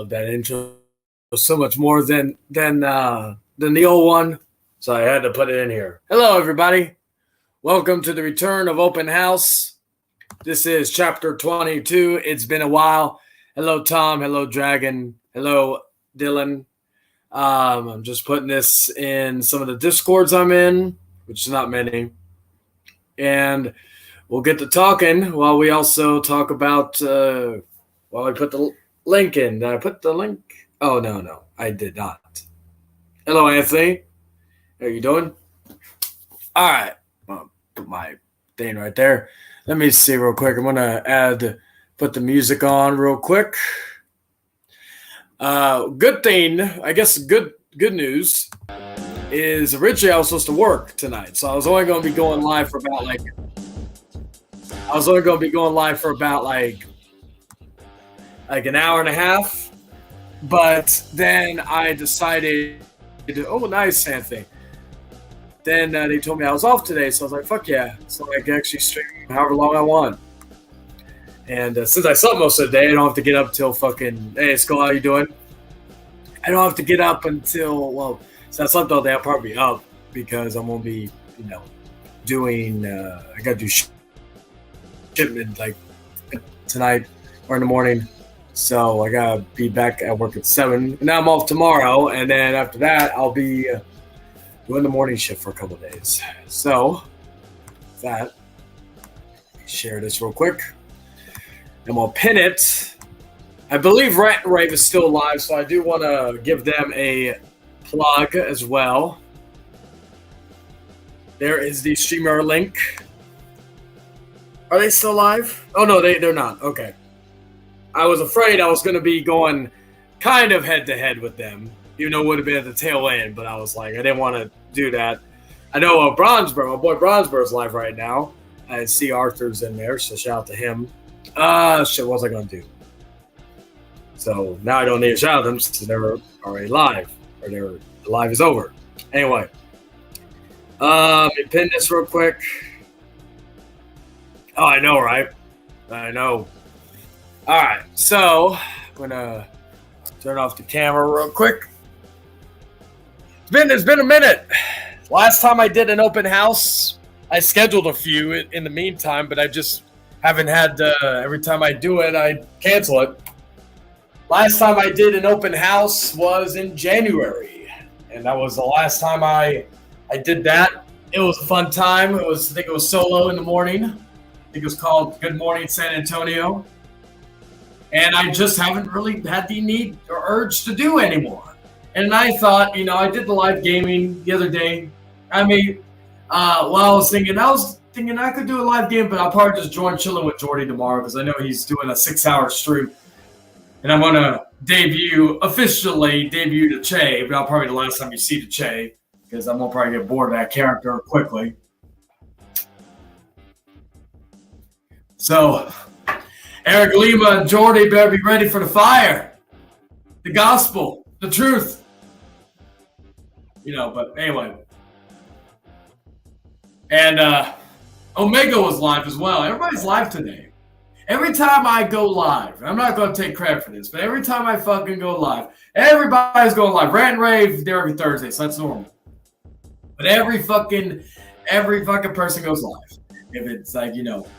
love that intro so much more than the old one, so I had to put it in here. Hello, everybody. Welcome to the return of Open House. This is chapter 22. It's been a while. Hello, Tom. Hello, Dragon. Hello, Dylan. I'm just putting this in some of the Discords I'm in, which is not many, and we'll get to talking while we also talk about. While I put the link in. Did I put the link? Oh, no, I did not. Hello, Anthony. How you doing? All right. I'll put my thing right there. Let me see real quick. I'm going to put the music on real quick. Good thing, I guess good news is originally I was supposed to work tonight. So I was only going to be going live for about an hour and a half, but then I decided, oh, nice, Anthony. Then they told me I was off today, so I was like, fuck yeah. So I can actually stream however long I want. And since I slept most of the day, I don't have to get up till fucking, hey, Skull, how you doing? I don't have to get up until, well, since I slept all day, I'll probably be up because I'm going to be, doing, I got to do shipment like tonight or in the morning. So I gotta be back at work at 7. And now I'm off tomorrow, and then after that, I'll be doing the morning shift for a couple of days. So that, share this real quick, and we'll pin it. I believe Rant and Rave is still live, so I do want to give them a plug as well. There is the streamer link. Are they still live? Oh no, they're not. Okay. I was afraid I was going to be going kind of head-to-head with them, even though it would have been at the tail end, but I was like, I didn't want to do that. I know Bronzeburg, my boy Bronzeburg is live right now. I see Arthur's in there, so shout out to him. Shit, what was I going to do? So now I don't need to shout at them since they're already live, or the live is over. Anyway, let me pin this real quick. Oh, I know, right? I know. All right, so I'm going to turn off the camera real quick. It's been a minute. Last time I did an open house, I scheduled a few in the meantime, but I just haven't had, every time I do it, I cancel it. Last time I did an open house was in January, and that was the last time I did that. It was a fun time. I think it was solo in the morning. I think it was called Good Morning San Antonio. And I just haven't really had the need or urge to do anymore. And I thought, I did the live gaming the other day. I was thinking I could do a live game, but I'll probably just join chilling with Jordy tomorrow because I know he's doing a 6-hour stream. And I'm going to officially debut to Che, but I'll probably be the last time you see the Che because I'm going to probably get bored of that character quickly. So Eric Lima and Jordy better be ready for the fire, the gospel, the truth. But anyway. And Omega was live as well. Everybody's live today. Every time I go live, I'm not going to take credit for this, but every time I fucking go live, everybody's going live. Rant and Rave, they're every Thursday, so that's normal. But every fucking person goes live. If it's like,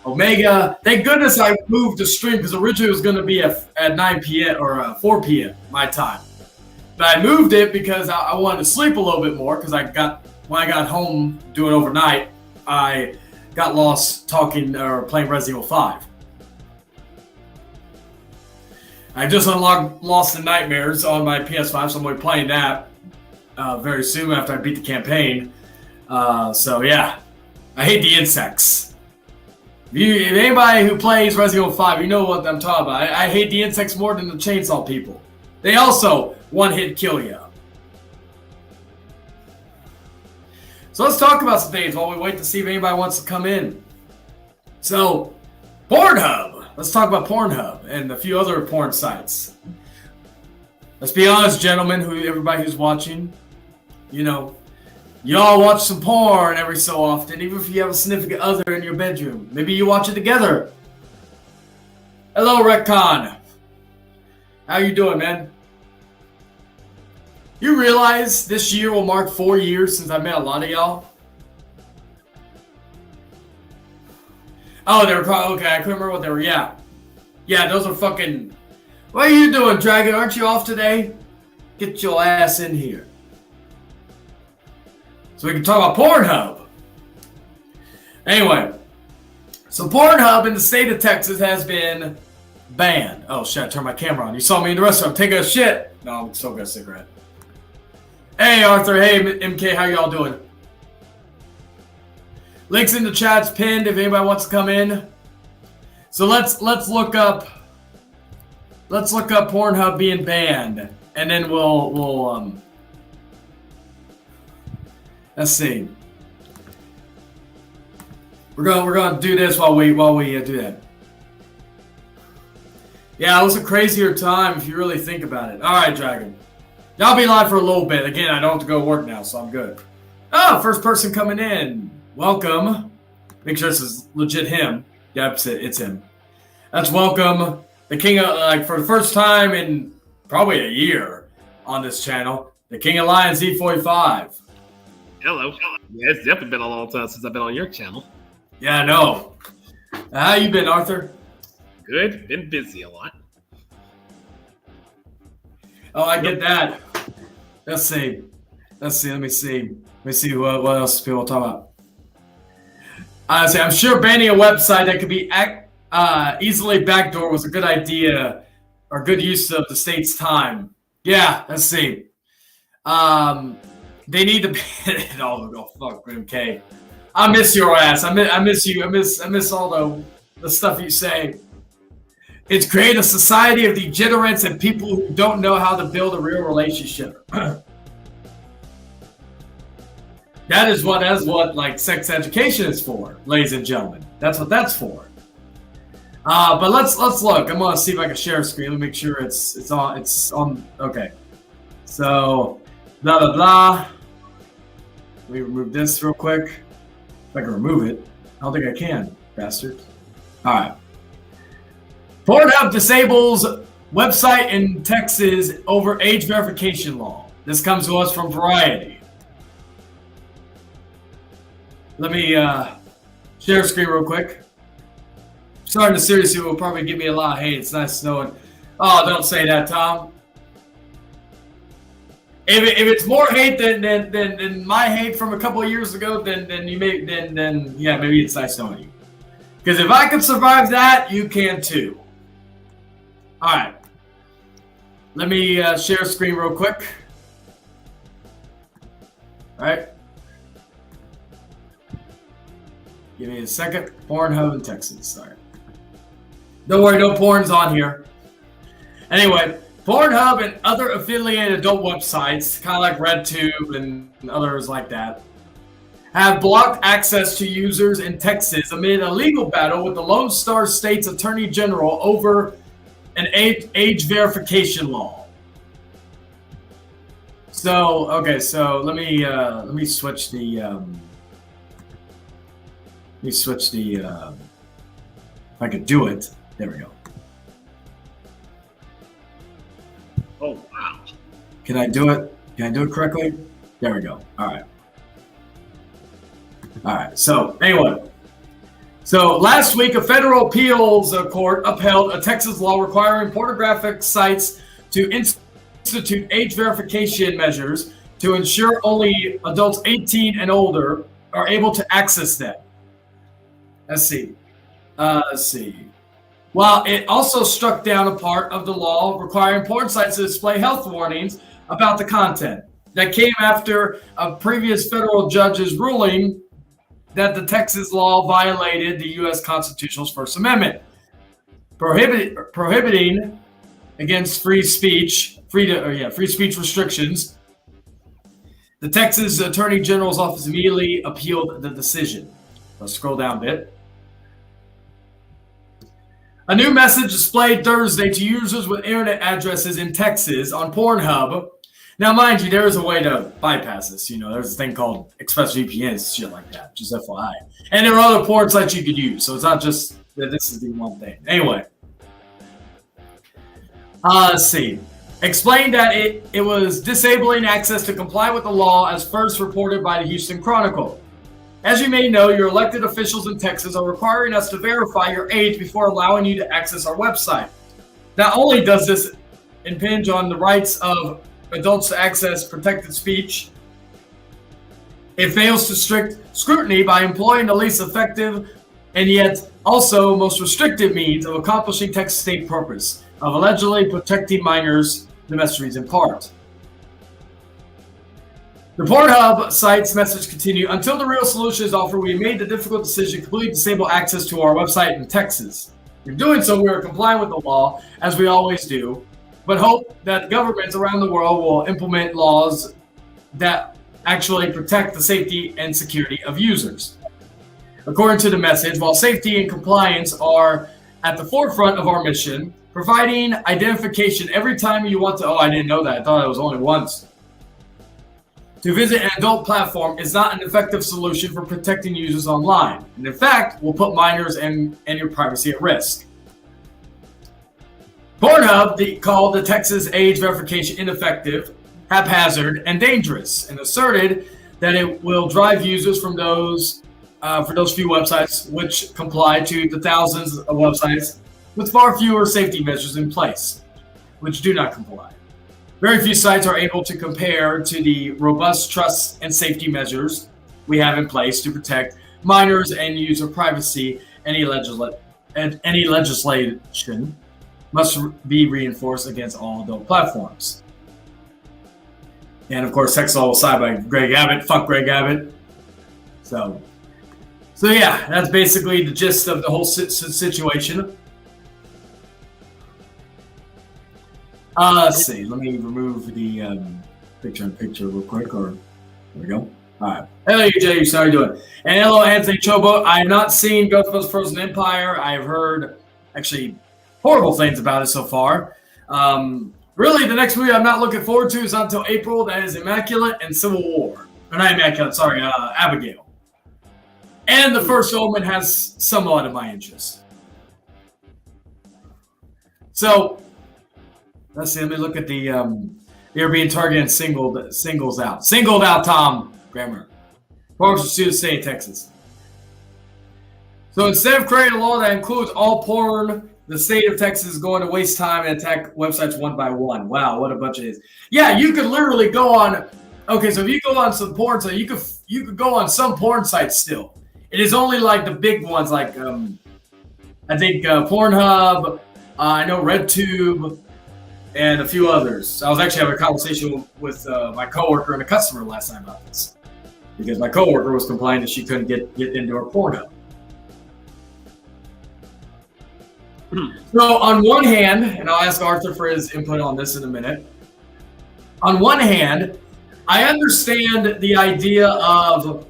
Omega, thank goodness I moved the stream because originally it was going to be at 9 p.m. or 4 p.m. my time. But I moved it because I wanted to sleep a little bit more because when I got home doing overnight, I got lost talking or playing Resident Evil 5. I just unlocked Lost in Nightmares on my PS5, so I'm going to be playing that very soon after I beat the campaign. So yeah. I hate the insects. If anybody who plays Resident Evil 5, you know what I'm talking about. I hate the insects more than the chainsaw people. They also one-hit kill you. So let's talk about some things while we wait to see if anybody wants to come in. So, Pornhub. Let's talk about Pornhub and a few other porn sites. Let's be honest, gentlemen, everybody who's watching, y'all watch some porn every so often, even if you have a significant other in your bedroom. Maybe you watch it together. Hello, Retcon. How you doing, man? You realize this year will mark 4 years since I met a lot of y'all? Oh, they were probably, okay, I couldn't remember what they were, yeah. Yeah, those are fucking, what are you doing, Dragon? Aren't you off today? Get your ass in here. So we can talk about Pornhub. Anyway, so Pornhub in the state of Texas has been banned. Oh shit, I turned my camera on. You saw me in the restaurant taking a shit. No, I'm still got a cigarette. Hey Arthur, hey MK, how y'all doing? Links in the chat's pinned if anybody wants to come in. So let's look up Pornhub being banned, and then we'll let's see. We're gonna do this while we do that. Yeah, it was a crazier time if you really think about it. All right, Dragon. I'll be live for a little bit. Again, I don't have to go to work now, so I'm good. Oh, first person coming in. Welcome. Make sure this is legit him. Yep, it's him. That's welcome. The king of, like, for the first time in probably a year on this channel, the King of Lions E45. Hello. Yeah, it's definitely been a long time since I've been on your channel. Yeah, I know. How you been, Arthur? Good. Been busy a lot. Oh, I get that. Let's see. Let me see what else people talk about. I'm sure banning a website that could be easily backdoor was a good idea or good use of the state's time. Yeah, let's see. They need to ban it. Oh, fuck, MK. I miss your ass. I miss you. I miss all the stuff you say. It's create a society of degenerates and people who don't know how to build a real relationship. That is what like sex education is for, ladies and gentlemen. That's what that's for. But let's look. I'm gonna see if I can share a screen. Let me make sure it's on. Okay. So blah blah blah. Let me remove this real quick. If I can remove it, I don't think I can, bastard. All right. Pornhub disables website in Texas over age verification law. This comes to us from Variety. Let me share a screen real quick. Starting the series here will probably give me a lot of hate. It's nice knowing. Oh, don't say that, Tom. If it's more hate than my hate from a couple of years ago, then yeah, maybe it's nice knowing you. Because if I can survive that, you can too. All right. Let me share a screen real quick. All right. Give me a second. Pornhub in Texas. All right. Don't worry, no porn's on here. Anyway, Pornhub and other affiliated adult websites, kind of like RedTube and others like that, have blocked access to users in Texas amid a legal battle with the Lone Star State's Attorney General over an age verification law. So, okay, so let me switch the if I could do it. There we go. Oh, wow. Can I do it? Can I do it correctly? There we go. All right. All right. So anyway, so last week a federal appeals court upheld a Texas law requiring pornographic sites to institute age verification measures to ensure only adults 18 and older are able to access them. Let's see. While it also struck down a part of the law requiring porn sites to display health warnings about the content that came after a previous federal judge's ruling that the Texas law violated the U.S. Constitution's First Amendment, prohibiting against free speech restrictions. The Texas Attorney General's office immediately appealed the decision. Let's scroll down a bit. A new message displayed Thursday to users with internet addresses in Texas on Pornhub. Now, mind you, there is a way to bypass this. You know, there's a thing called ExpressVPN, shit like that, just FYI. And there are other porn sites you could use, so it's not just that this is the one thing. Anyway, let's see. explained that it was disabling access to comply with the law as first reported by the Houston Chronicle. As you may know, your elected officials in Texas are requiring us to verify your age before allowing you to access our website. Not only does this impinge on the rights of adults to access protected speech, it fails to strict scrutiny by employing the least effective and yet also most restrictive means of accomplishing Texas state purpose of allegedly protecting minors, the message reads in part. The Pornhub site's message continued, until the real solution is offered, we made the difficult decision to completely disable access to our website in Texas. In doing so, we are complying with the law, as we always do, but hope that governments around the world will implement laws that actually protect the safety and security of users. According to the message, while safety and compliance are at the forefront of our mission, providing identification every time you want to, I didn't know that, I thought it was only once, to visit an adult platform is not an effective solution for protecting users online, and in fact, will put minors and your privacy at risk. Pornhub called the Texas age verification ineffective, haphazard, and dangerous, and asserted that it will drive users from those few websites which comply to the thousands of websites with far fewer safety measures in place, which do not comply. Very few sites are able to compare to the robust trust and safety measures we have in place to protect minors and user privacy. Any legislation must be reinforced against all adult platforms. And of course, Texas law was signed by Greg Abbott. Fuck Greg Abbott. So yeah, that's basically the gist of the whole situation. Let's see. Let me remove the picture-in-picture real quick. There we go. All right. Hello, Jay. How are you doing? And hello, Anthony Chobo. I have not seen Ghostbusters Frozen Empire. I've heard actually horrible things about it so far. Really, the next movie I'm not looking forward to is not until April. That is Immaculate and Civil War. Or not Immaculate, sorry, Abigail. And The First Omen has somewhat of my interest. So, let's see. Let me look at the they're being targeted and singles out. Singled out, Tom Grammer. Parks of Sioux State, Texas. So instead of creating a law that includes all porn, the state of Texas is going to waste time and attack websites one by one. Wow, what a bunch of it is. Yeah, you could literally go on. Okay, so if you go on some porn site, you could go on some porn sites still. It is only like the big ones, like I think Pornhub. I know RedTube. And a few others. I was actually having a conversation with my coworker and a customer last night about this, because my coworker was complaining that she couldn't get into her Pornhub. So on one hand, and I'll ask Arthur for his input on this in a minute. On one hand, I understand the idea of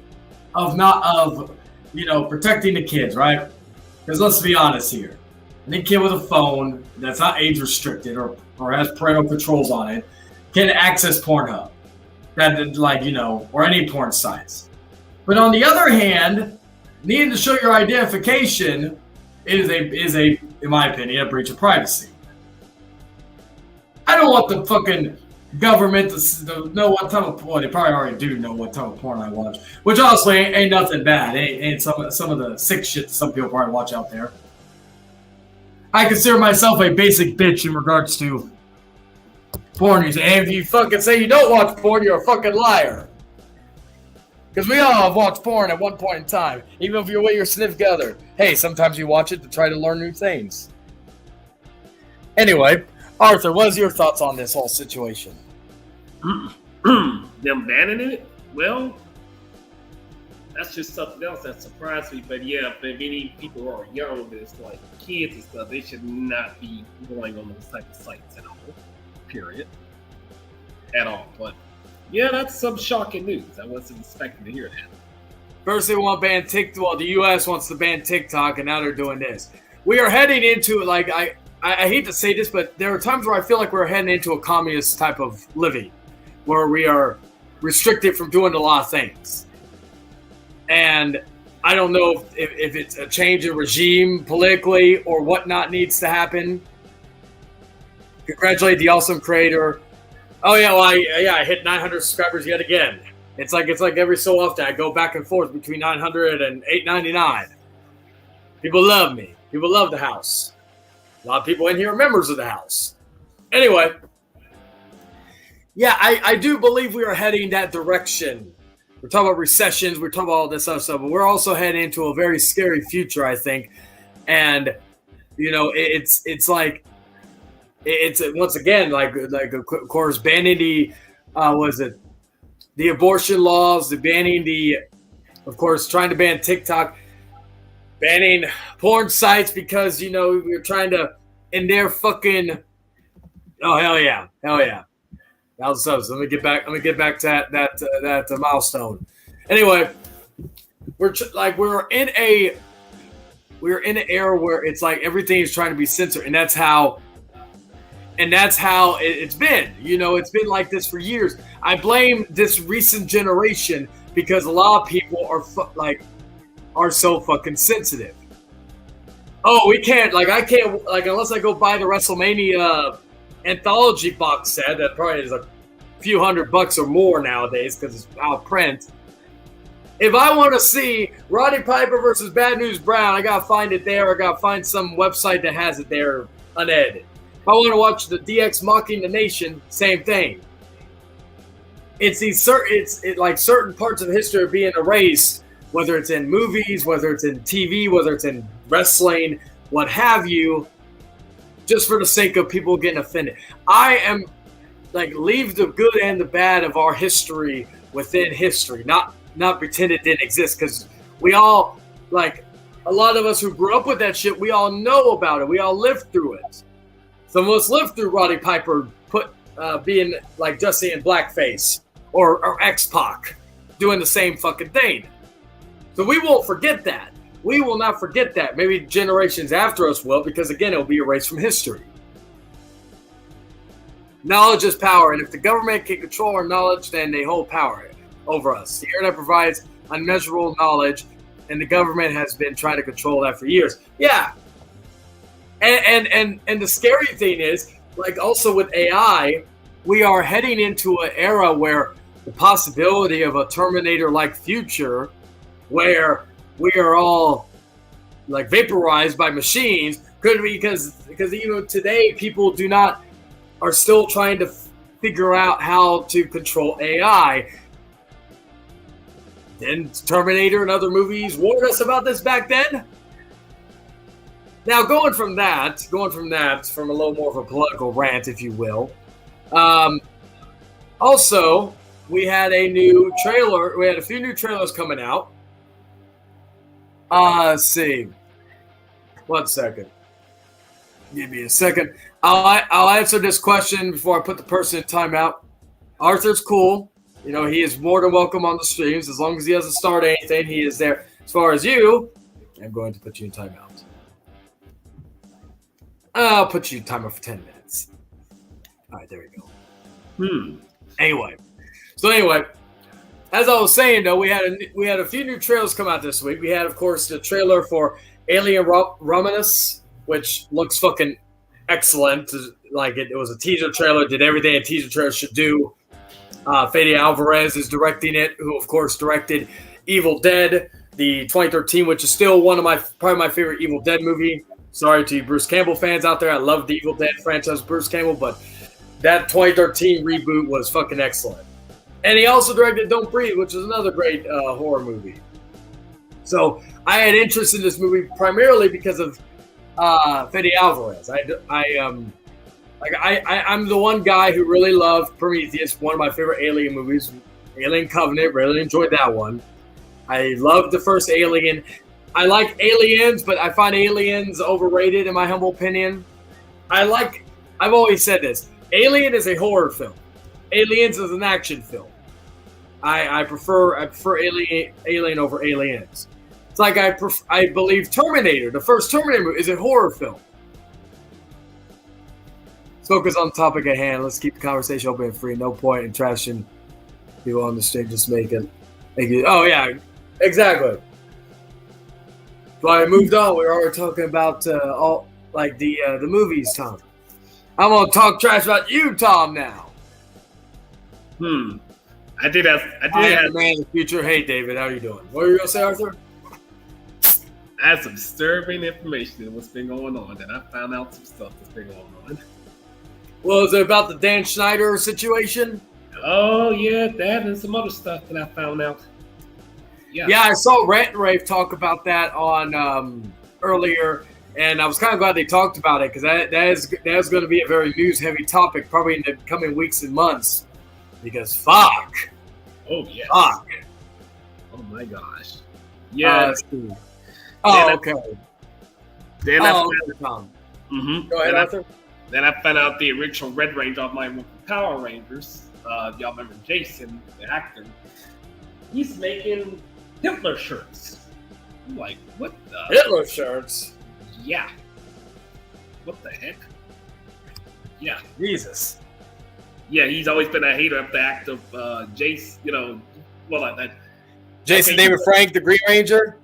protecting the kids, right? Because let's be honest here, any kid with a phone that's not age restricted or has parental controls on it can access Pornhub, or any porn sites. But on the other hand, needing to show your identification is a, in my opinion, a breach of privacy. I don't want the fucking government to know what type of porn. They probably already do know what type of porn I watch, which honestly ain't nothing bad. Ain't some of the sick shit some people probably watch out there. I consider myself a basic bitch in regards to porn use. And if you fucking say you don't watch porn, you're a fucking liar. Because we all have watched porn at one point in time. Even if you're with your significant other. Hey, sometimes you watch it to try to learn new things. Anyway, Arthur, what is your thoughts on this whole situation? Them banning it? Well, that's just something else that surprised me. But yeah, if any people who are young, there's like kids and stuff, they should not be going on those type of sites at all. Period. At all. But yeah, that's some shocking news. I wasn't expecting to hear that. First they want to ban TikTok. Well, the U.S. wants to ban TikTok, and now they're doing this. We are heading into, like, I hate to say this, but there are times where I feel like we're heading into a communist type of living, where we are restricted from doing a lot of things. And I don't know if it's a change of regime politically or whatnot needs to happen. congratulate the awesome creator. Oh yeah, well I hit 900 subscribers yet again. It's like every so often I go back and forth between 900 and 899. People love me. People love the house. A lot of people in here are members of the house. Anyway, yeah, I do believe we are heading that direction. We're talking about recessions. We're talking about all this other stuff, but we're also heading into a very scary future, I think. And it's like it's once again like of course banning the the abortion laws, of course trying to ban TikTok, banning porn sites because we're trying to in their fucking hell yeah. That was so. Let me get back to that milestone. Anyway, we're in an era where it's like everything is trying to be censored, and that's how it's been. It's been like this for years. I blame this recent generation because a lot of people are so fucking sensitive. Oh, we can't I can't unless I go buy the WrestleMania anthology box set that probably is a few $100 or more nowadays because it's out of print. If I want to see Roddy Piper versus Bad News Brown, I gotta find it there. I gotta find some website that has it there unedited. If I want to watch the DX mocking the nation, same thing. It's certain parts of history are being erased, whether it's in movies, whether it's in TV, whether it's in wrestling, what have you, just for the sake of people getting offended. I am leave the good and the bad of our history within history, not pretend it didn't exist, because we all, a lot of us who grew up with that shit, we all know about it. We all lived through it. Some of us lived through Roddy Piper being like Jesse in blackface or X-Pac doing the same fucking thing. So we won't forget that. We will not forget that. Maybe generations after us will, because again, it will be erased from history. Knowledge is power, and if the government can control our knowledge, then they hold power over us. The internet provides unmeasurable knowledge, and the government has been trying to control that for years. Yeah. And the scary thing is, also with AI, we are heading into an era where the possibility of a Terminator-like future, where we are all vaporized by machines, could be because even today people are still trying to figure out how to control AI. Didn't Terminator and other movies warn us about this back then? Now, going from that, from a little more of a political rant, if you will. Also, we had a new trailer. We had a few new trailers coming out. Let's see. 1 second. Give me a second. I'll answer this question before I put the person in timeout. Arthur's cool. He is more than welcome on the streams. As long as he doesn't start anything, he is there. As far as you, I'm going to put you in timeout. I'll put you in timer for 10 minutes. All right, there we go. Anyway, as I was saying, though, we had a few new trailers come out this week. We had, of course, the trailer for Alien Romulus, which looks fucking excellent. It was a teaser trailer, did everything a teaser trailer should do. Fede Alvarez is directing it, who, of course, directed Evil Dead, the 2013, which is still probably my favorite Evil Dead movie. Sorry to you Bruce Campbell fans out there. I love the Evil Dead franchise, Bruce Campbell, but that 2013 reboot was fucking excellent. And he also directed Don't Breathe, which is another great horror movie. So I had interest in this movie primarily because of Fede Alvarez. I'm the one guy who really loved Prometheus, one of my favorite Alien movies. Alien Covenant, really enjoyed that one. I loved the first Alien. I like Aliens, but I find Aliens overrated in my humble opinion. I've always said this. Alien is a horror film. Aliens is an action film. I prefer Alien over Aliens. It's like I believe Terminator, the first Terminator movie, is a horror film. Let's focus on the topic at hand. Let's keep the conversation open and free. No point in trashing people on the street. Just make it. Oh yeah, exactly. But I moved on. We were already talking about all the movies, Tom. I'm gonna talk trash about you, Tom. Now. I did have the man of the future. Hey, David, how you doing? What were you gonna say, Arthur? I had some disturbing information in what's been going on, and I found out some stuff that's been going on. Well, is it about the Dan Schneider situation? Oh yeah, that and some other stuff that I found out. Yeah, I saw Rant and Rave talk about that on earlier, and I was kind of glad they talked about it because that is going to be a very news-heavy topic probably in the coming weeks and months. Because fuck. Oh yeah. Fuck. Oh my gosh. Yeah. Okay. Then Tom. Go ahead, Arthur. Then I found out the original Red Ranger of my Power Rangers. Y'all remember Jason, the actor? He's making Hitler shirts. I'm like, what the? Hitler shirts? Yeah. What the heck? Yeah. Jesus. Yeah, he's always been a hater of the act of Jace, that. Jason David Frank, the Green Ranger?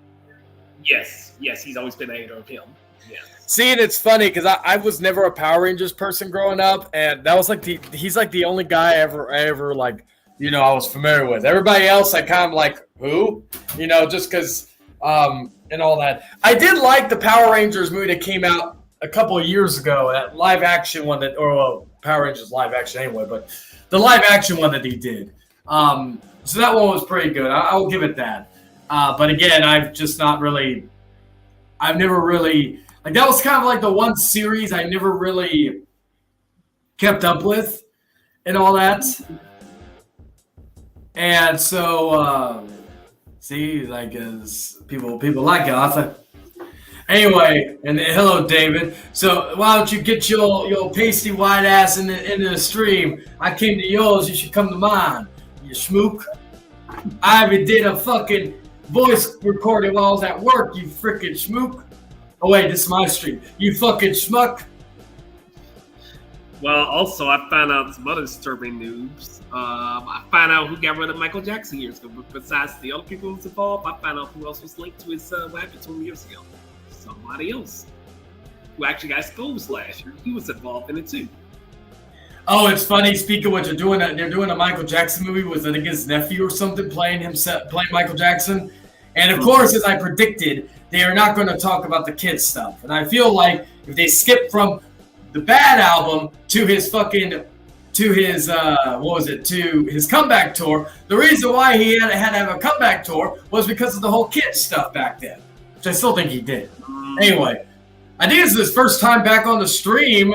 Yes, he's always been a hater of him. Yeah. See, and it's funny because I was never a Power Rangers person growing up, and that was he's like the only guy I ever like, I was familiar with. Everybody else, I kind of like, who? Just because, and all that. I did like the Power Rangers movie that came out a couple of years ago, that live action one Power Rangers live action anyway, but the live action one that he did. So that one was pretty good. I'll give it that. But again, I've never really, like, that was kind of like the one series I never really kept up with and all that. And so, people like it. I thought, anyway, and hello, David. So why don't you get your pasty white ass into the stream? I came to yours. You should come to mine. You schmook. I even did a fucking voice recording while I was at work. You freaking schmook. Oh wait, this is my stream. You fucking schmuck. Well, also I found out some other disturbing news. I found out who got rid of Michael Jackson years ago. But besides the other people who's involved, I found out who else was linked to his what happened to him years ago. Somebody else who actually got exposed last year. He was involved in it too. Oh, it's funny. Speaking of what you're doing, they're doing a Michael Jackson movie with, I think, his nephew or something playing Michael Jackson. And of course, as I predicted, they are not going to talk about the kids stuff. And I feel like if they skip from the Bad album to his to his comeback tour, the reason why he had to have a comeback tour was because of the whole kids stuff back then, which I still think he did. Anyway, I think it's his first time back on the stream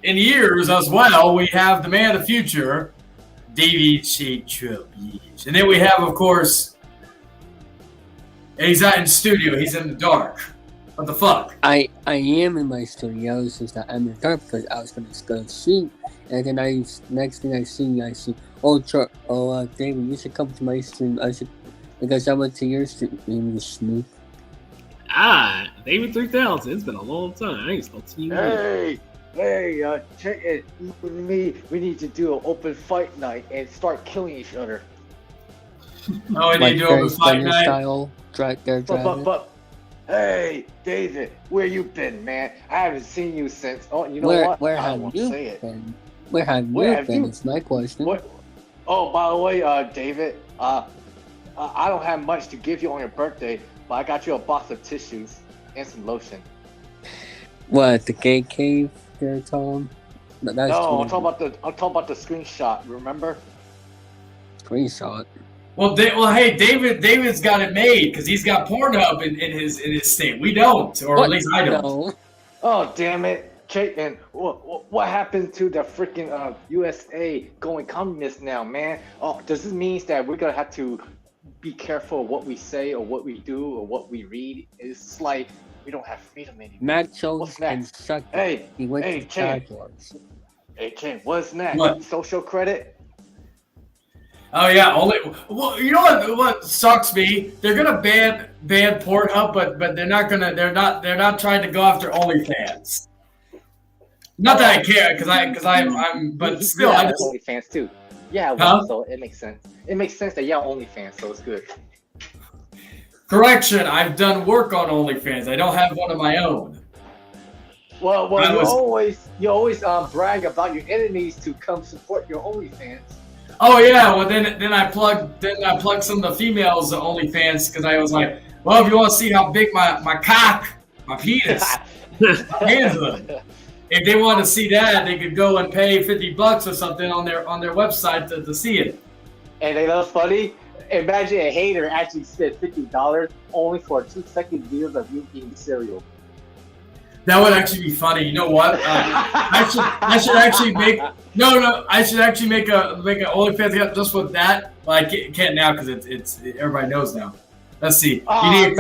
in years as well. We have the man of the future, David Shea-Trubbish. And then we have, of course, he's not in studio. He's in the dark. What the fuck? I am in my studio. It's just that I'm in the dark because I was going to go to sleep. And then next thing I see, David, you should come to my stream. Because I went to your stream, you snoop. David 3000. It's been a long time. I ain't spoken to you. Hey, check it. With me, we need to do an open fight night and start killing each other. Oh, and you do open fight night? Style, but, hey, David, where you been, man? I haven't seen you since. Oh, you know what? Where have you been? Where have you been? It's my question. What? Oh, by the way, David, I don't have much to give you on your birthday, but I got you a box of tissues and some lotion. What, the gay cave there, Tom? No, I'm talking about the screenshot. Remember? Screenshot. Well, hey, David's got it made because he's got Pornhub in his state. We don't, or what? At least I don't. No. Oh, damn it. And what happened to the freaking USA going communist now, man? Oh, does this mean that we're gonna have to be careful of what we say or what we do or what we read? It's like we don't have freedom anymore. Matt Jones and suck. Hey, he went hey, to Ken. Hey, Ken, what's next? What? Social credit? Oh yeah, well, you know what sucks me? They're gonna ban Pornhub, but they're not trying to go after OnlyFans. Not that I care, because I'm but still I just OnlyFans too. Yeah, so it makes sense. It makes sense that OnlyFans, so it's good. Correction, I've done work on OnlyFans. I don't have one of my own. Well, I you always brag about your enemies to come support your OnlyFans. Oh yeah, well then I plugged some of the females OnlyFans because I was like, well, if you want to see how big my cock, my penis, my hands are, if they want to see that, they could go and pay $50 or something on their website to see it. And they know funny. Imagine a hater actually spent $50 only for a 2-second video of you eating cereal. That would actually be funny. You know what? I should actually make I should actually make a OnlyFans account just with that. Well, I can't now because it's everybody knows now. Let's see. You need a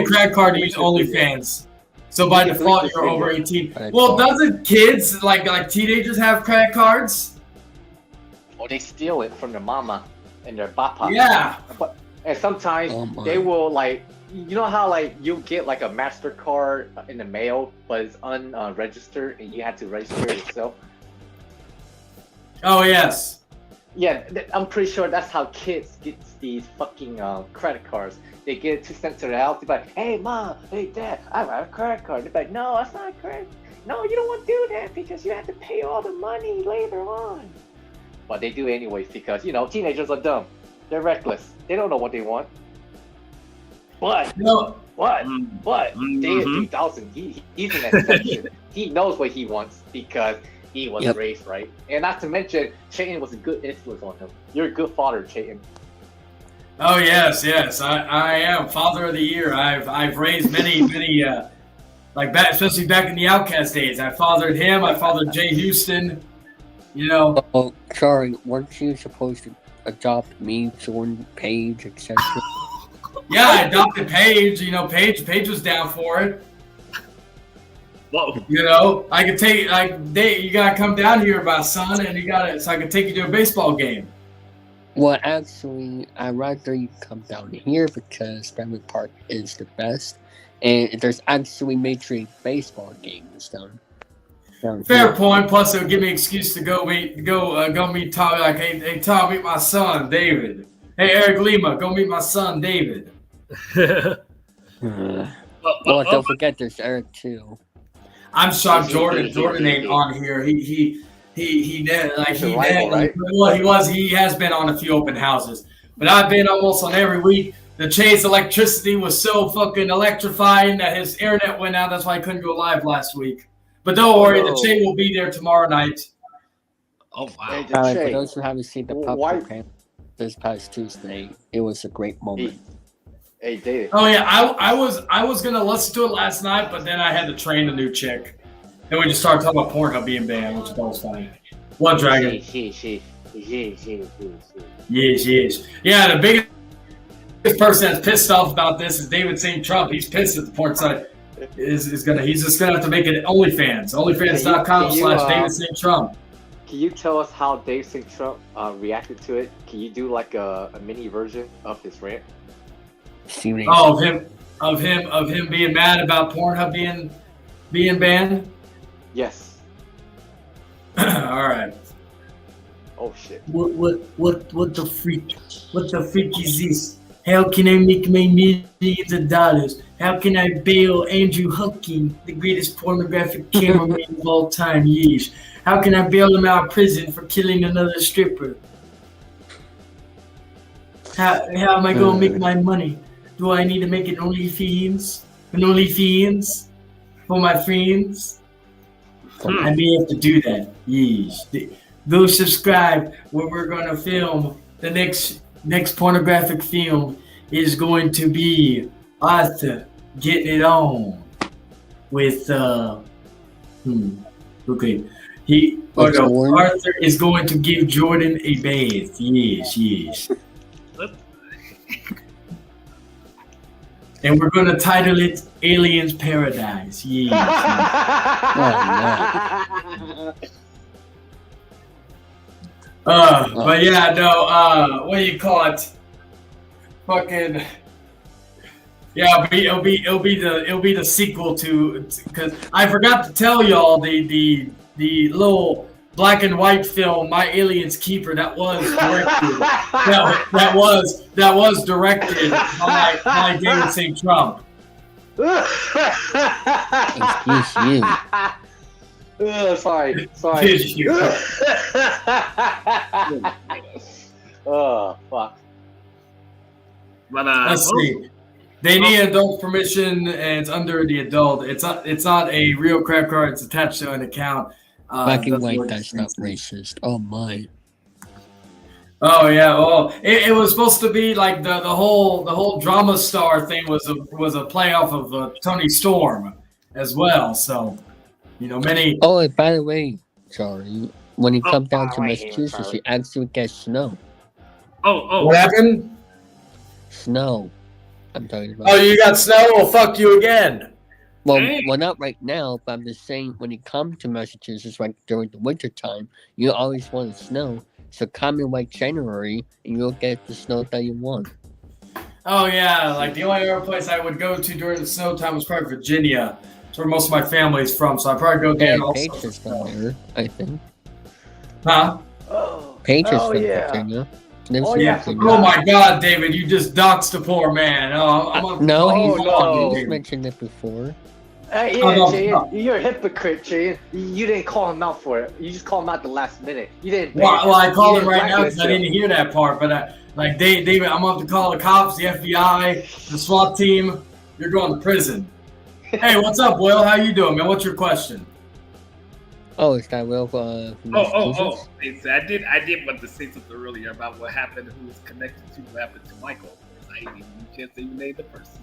credit card to use OnlyFans. So by default, you're over 18. Well, doesn't kids like teenagers have credit cards? Or they steal it from their mama and their papa. Yeah. And sometimes they will like, you know how like you get like a MasterCard in the mail, but it's unregistered and you have to register it yourself. Oh yes. Yeah, I'm pretty sure that's how kids get these fucking credit cards. They get it 2 cents to the house. They're like, hey mom, hey dad, I have a credit card. They're like, no, that's not a credit. No, you don't want to do that because you have to pay all the money later on. But they do anyways because, you know, teenagers are dumb. They're reckless. They don't know what they want. But, Day 2000, he's an exception. He knows what he wants because he was raised right. And not to mention, Chayton was a good influence on him. You're a good father, Chayton. Oh yes. I am father of the year. I've raised many especially back in the Outcast days. I fathered him. I fathered Jay Houston. You know. Oh, sorry. Weren't you supposed to adopt me, Jordan, Paige, etc.? Yeah, I adopted Paige. You know, Paige was down for it. Whoa. You know, I could take you gotta come down here, my son, and so I could take you to a baseball game. Well, actually, I'd rather you come down here because Fenway Park is the best, and there's actually Major League Baseball games down Fair here. point. Plus, it would give me an excuse to go meet Tommy. Like, hey, Tom, meet my son, David. Hey, Eric Lima, go meet my son, David. Well, don't forget there's Eric too. I'm shocked Jordan ain't on here. He has been on a few open houses, but I've been almost on every week. The Chase electricity was so fucking electrifying that his internet went out. That's why I couldn't go live last week. But don't worry, the Chase will be there tomorrow night. Oh wow! Hey, For those who haven't seen the Pop Camp this past Tuesday, it was a great moment. Hey, David. Oh yeah, I was gonna listen to it last night, but then I had to train a new chick. Then we just started talking about Pornhub being banned, which was funny. What Dragon? Yes. Yeah, the biggest person that's pissed off about this is David St. Trump. He's pissed at the porn site. He's just gonna have to make it OnlyFans. OnlyFans.com/David St. Trump. Can you tell us how Dave St. Trump reacted to it? Can you do like a mini version of his rant? Oh, of him being mad about Pornhub being banned? Yes. All right. Oh shit. What the freak? What the freak is this? How can I make my millions of dollars? How can I bail Andrew Hucking, the greatest pornographic cameraman of all time? Yeesh. How can I bail him out of prison for killing another stripper? How am I going to make my money? Do I need to make an OnlyFans? An OnlyFans for my friends? I may have to do that. Yes. Go subscribe where we're going to film. The next pornographic film is going to be Arthur getting it on with okay. Arthur is going to give Jordan a bath. Yes. And we're going to title it Aliens Paradise. Yes. But yeah, no, what do you call it? Fucking yeah, it'll be the sequel to, because I forgot to tell y'all the little black and white film My Alien's Keeper that was directed that was directed by David St. Trump. Excuse you. Sorry. Did you? Oh, fuck. But Let's see. They need adult permission, and it's under the adult. It's not a real credit card. It's attached to an account. Black and That's white, what that's it not says. racist. Oh my. Oh yeah, well, it was supposed to be like the whole drama star thing was a play off of Tony Storm as well. So, many. Oh, and by the way, sorry. When you come down to right here, Massachusetts, sorry. you actually get snow. What happened? Snow. I'm talking about. Oh, you got snow? Well, fuck you again. Well, Hey. well, not right now, but I'm just saying when you come to Massachusetts, like during the winter time, you always want snow. So come in like January, and you'll get the snow that you want. Oh yeah, like the only other place I would go to during the snow time was probably Virginia. That's where most of my family's from, so I probably go there. Yeah, and also. Paige is from there, I think. Huh? Oh, Paige is from yeah. Virginia. Lives Oh, in yeah. Virginia. Oh my God, David, you just doxed a poor man. Oh, No, Oh, he's no. he's mentioned it before. Hey, Oh, yeah, no, Jay, no. you're a hypocrite, Jay. You didn't call him out for it. You just called him out the last minute. You didn't. Well, I called him right now blacklist because I didn't hear that part. But David, I'm going to have to call the cops, the FBI, the SWAT team. You're going to prison. Hey, what's up, Will? How you doing, man? What's your question? Oh, is that Will? From Massachusetts? It's, I did want to say something earlier about what happened, who was connected to what happened to Michael. I didn't even get a chance to even name the person.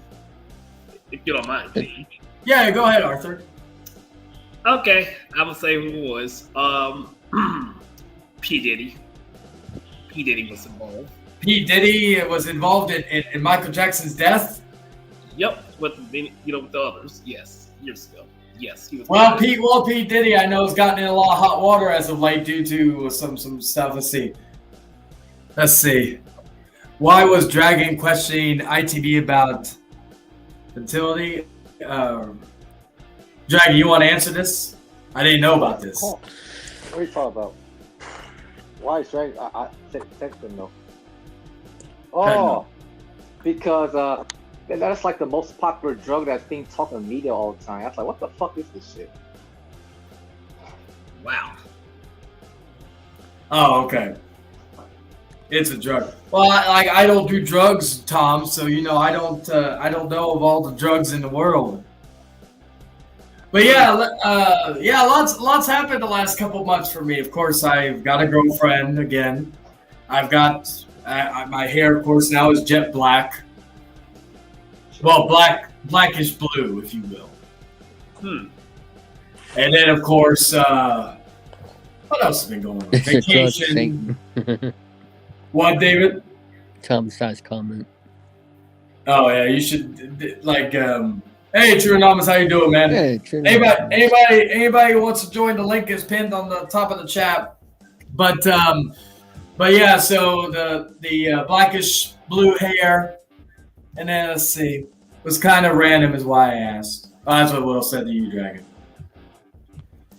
If you don't mind, please. Yeah, go ahead, Arthur. Okay, I will say who it was. P. Diddy. P. Diddy was involved. P. Diddy was involved in Michael Jackson's death. Yep, with with the others. Yes, years ago. Yes, he was. Well, P. Diddy, I know, has gotten in a lot of hot water as of late due to some stuff. Let's see. Why was Dragon questioning ITV about fertility? Dragon, you want to answer this? I didn't know about this. What are you talking about? Why is Drake? Text him though. Oh, because that's like the most popular drug that's being talked in the media all the time. I was like, what the fuck is this shit? Wow. Oh, okay. It's a drug. Well, I don't do drugs, Tom. So I don't know of all the drugs in the world. But yeah, lots happened the last couple months for me. Of course, I've got a girlfriend again. I've got my hair, of course, now is jet black. Well, blackish blue, if you will. And then, of course, what else has been going on? It's a drug Vacation. thing. What, David? Tom Size comment. Oh yeah, you should Hey, True Anonymous, how you doing, man? Hey, true. Anybody who wants to join, the link is pinned on the top of the chat. But yeah, so the blackish blue hair, and then let's see, it was kind of random, is why I asked. Oh, that's what Will said to you, Dragon.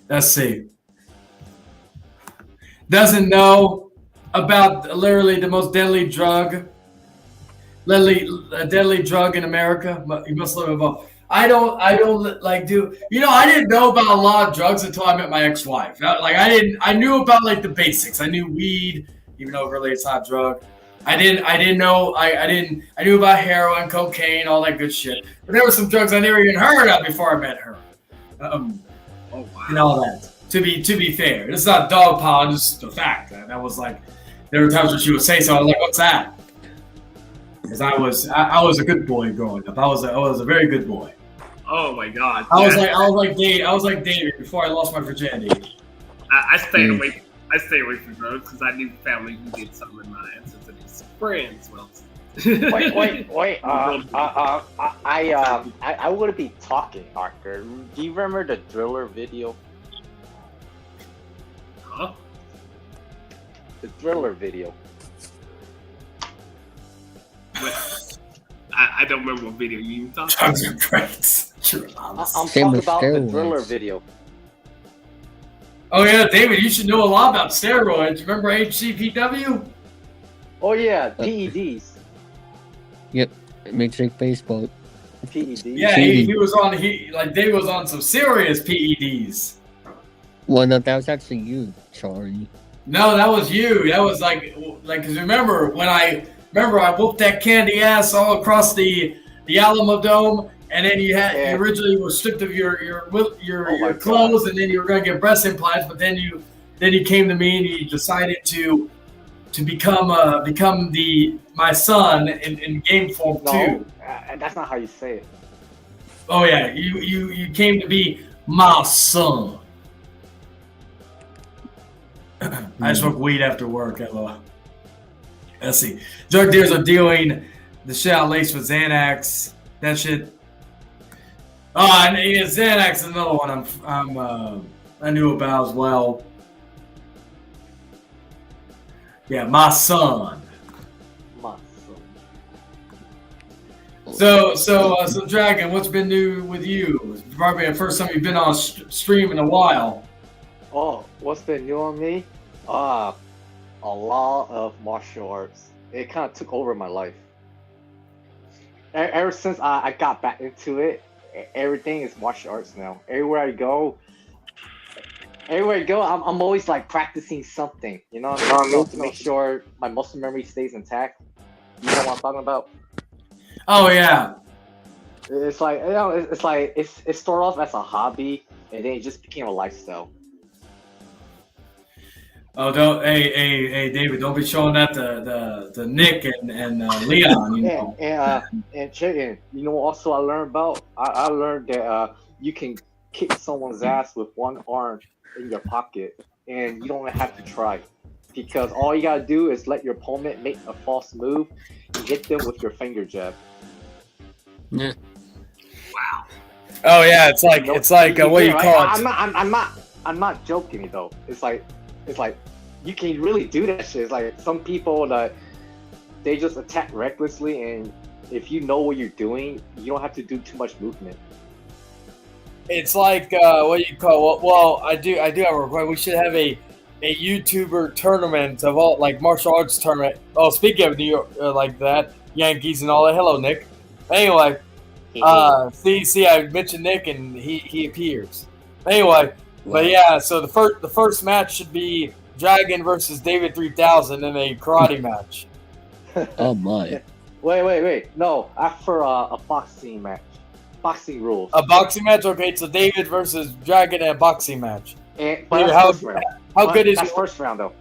Let's see. Doesn't know about literally the most deadly drug in America. You must live above. I don't like do. I didn't know about a lot of drugs until I met my ex-wife. I knew about like the basics. I knew weed, even though really it's not a drug. I knew about heroin, cocaine, all that good shit. But there were some drugs I never even heard of before I met her. Oh wow. And all that. To be fair, it's not dogpile, it's just a fact. That was like, there were times when she would say so. I was like, "What's that?" Because I was a good boy growing up. I was a very good boy. Oh my God. I was like David before I lost my virginity. I stayed away. I stayed away from drugs because I knew family who did something in my ancestors. Friends, well. Wait. I would be talking, Arthur. Do you remember the Driller video? Huh? The Driller video. I don't remember what video you even talking Drugs are great. I'm Same talking with about the steroids. Driller video. Oh yeah, David, you should know a lot about steroids. Remember HCPW? Oh yeah, PEDs. Yep, Major League Baseball. PED. Yeah, he was on. David was on some serious PEDs. Well, no, that was actually you, Charlie. No, that was you. That was because remember when I whooped that candy ass all across the Alamo Dome, and then you originally were stripped of your clothes, and then you were gonna get breast implants, but then you came to me and you decided to become my son in game form too. No, that's not how you say it. Oh yeah, you came to be my son. I smoke weed after work. Let's see. Drug dealers are dealing the shit out laced with Xanax. That shit. Oh, and Xanax is another one I knew about as well. Yeah, my son. My So son. Dragon, what's been new with you? It's probably the first time you've been on stream in a while. Oh, what's been new on me? A lot of martial arts. It kind of took over my life. Ever since I got back into it, everything is martial arts now. Everywhere I go, I'm always like practicing something. You know what I mean? To make sure my muscle memory stays intact. You know what I'm talking about? Oh yeah. It's like it started off as a hobby, and then it just became a lifestyle. Oh, don't hey David, don't be showing that to Nick and Leon. You know. And chicken. You know, also I learned that you can kick someone's ass with one arm in your pocket, and you don't have to try, because all you gotta do is let your opponent make a false move and hit them with your finger jab. Yeah. Wow. Oh yeah, it's like what do you call it? I'm not joking though. It's like you can really do that shit. It's like some people that they just attack recklessly, and if you know what you're doing, you don't have to do too much movement. It's like what do you call? Well, I do have a request. We should have a YouTuber tournament of all like martial arts tournament. Oh, speaking of New York, like that Yankees and all that. Hello, Nick. Anyway, see, I mentioned Nick and he appears. Anyway, but yeah, so the first match should be Dragon versus David 3000 in a karate match. Oh my. Wait. No, after a boxing match. Boxing rules. A boxing match, okay. So David versus Dragon in a boxing match. But David, that's first round. How good is that's first round though?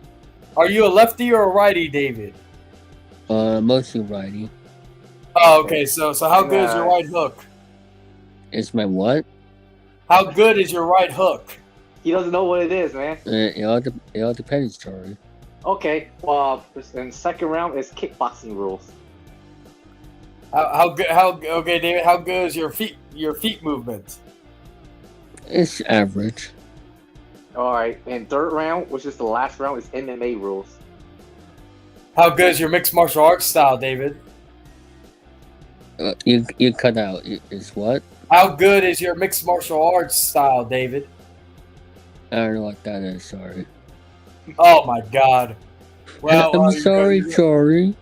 Are you a lefty or a righty, David? Mostly righty. Oh, okay. So how good is your right hook? It's my what? How good is your right hook? He doesn't know what it is, man. It all depends, Charlie. Okay, well, in second round is kickboxing rules. How good? Okay, David. How good is your feet movement? It's average. All right, and third round, which is the last round, is MMA rules. How good is your mixed martial arts style, David? You cut out. Is what? How good is your mixed martial arts style, David? I don't know what that is. Sorry. Oh my God. Well, I'm sorry, Charlie.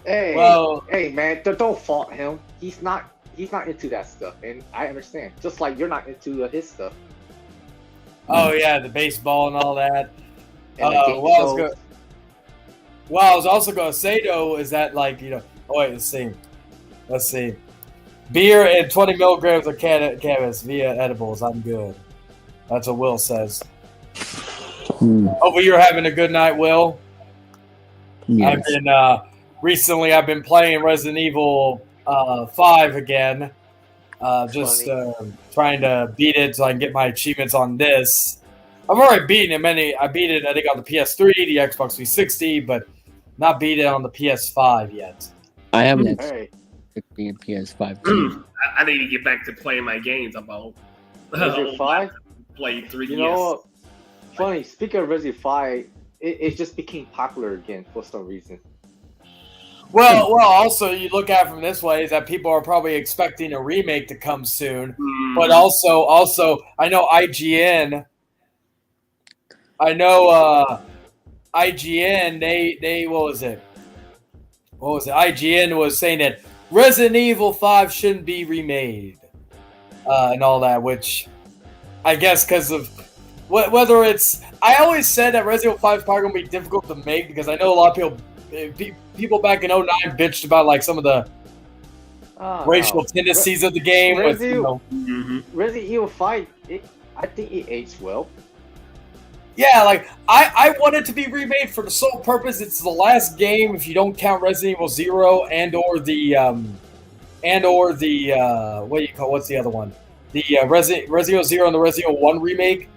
Hey, man, don't fault him. He's not into that stuff, and I understand. Just like you're not into his stuff. Oh yeah, the baseball and all that. And I was also going to say though is that like Oh wait, let's see. Beer and 20 milligrams of cannabis via edibles. I'm good. That's what Will says. Hopefully you're having a good night, Will. Yes. I've been playing Resident Evil 5 again. Trying to beat it so I can get my achievements on this. I've already beaten it I beat it, I think, on the PS3, the Xbox 360, but not beat it on the PS5 yet. I haven't Hey. the PS5 too. I need to get back to playing my games. About Resident 5? Played 3DS. You know, funny. Speaking of Resident 5, it just became popular again for some reason. Well, also you look at it from this way is that people are probably expecting a remake to come soon, but also I know IGN. IGN. They what was it? IGN was saying that Resident Evil 5 shouldn't be remade and all that, which I guess because of whether it's. I always said that Resident Evil 5 is probably going to be difficult to make because I know a lot of people back in 09 bitched about like some of the racial tendencies of the game. Resident Evil 5, I think it aged well. Yeah, like I want it to be remade for the sole purpose it's the last game if you don't count Resident Evil 0 and/or the what do you call what's the other one? The Resident Evil 0 and the Resident Evil 1 remake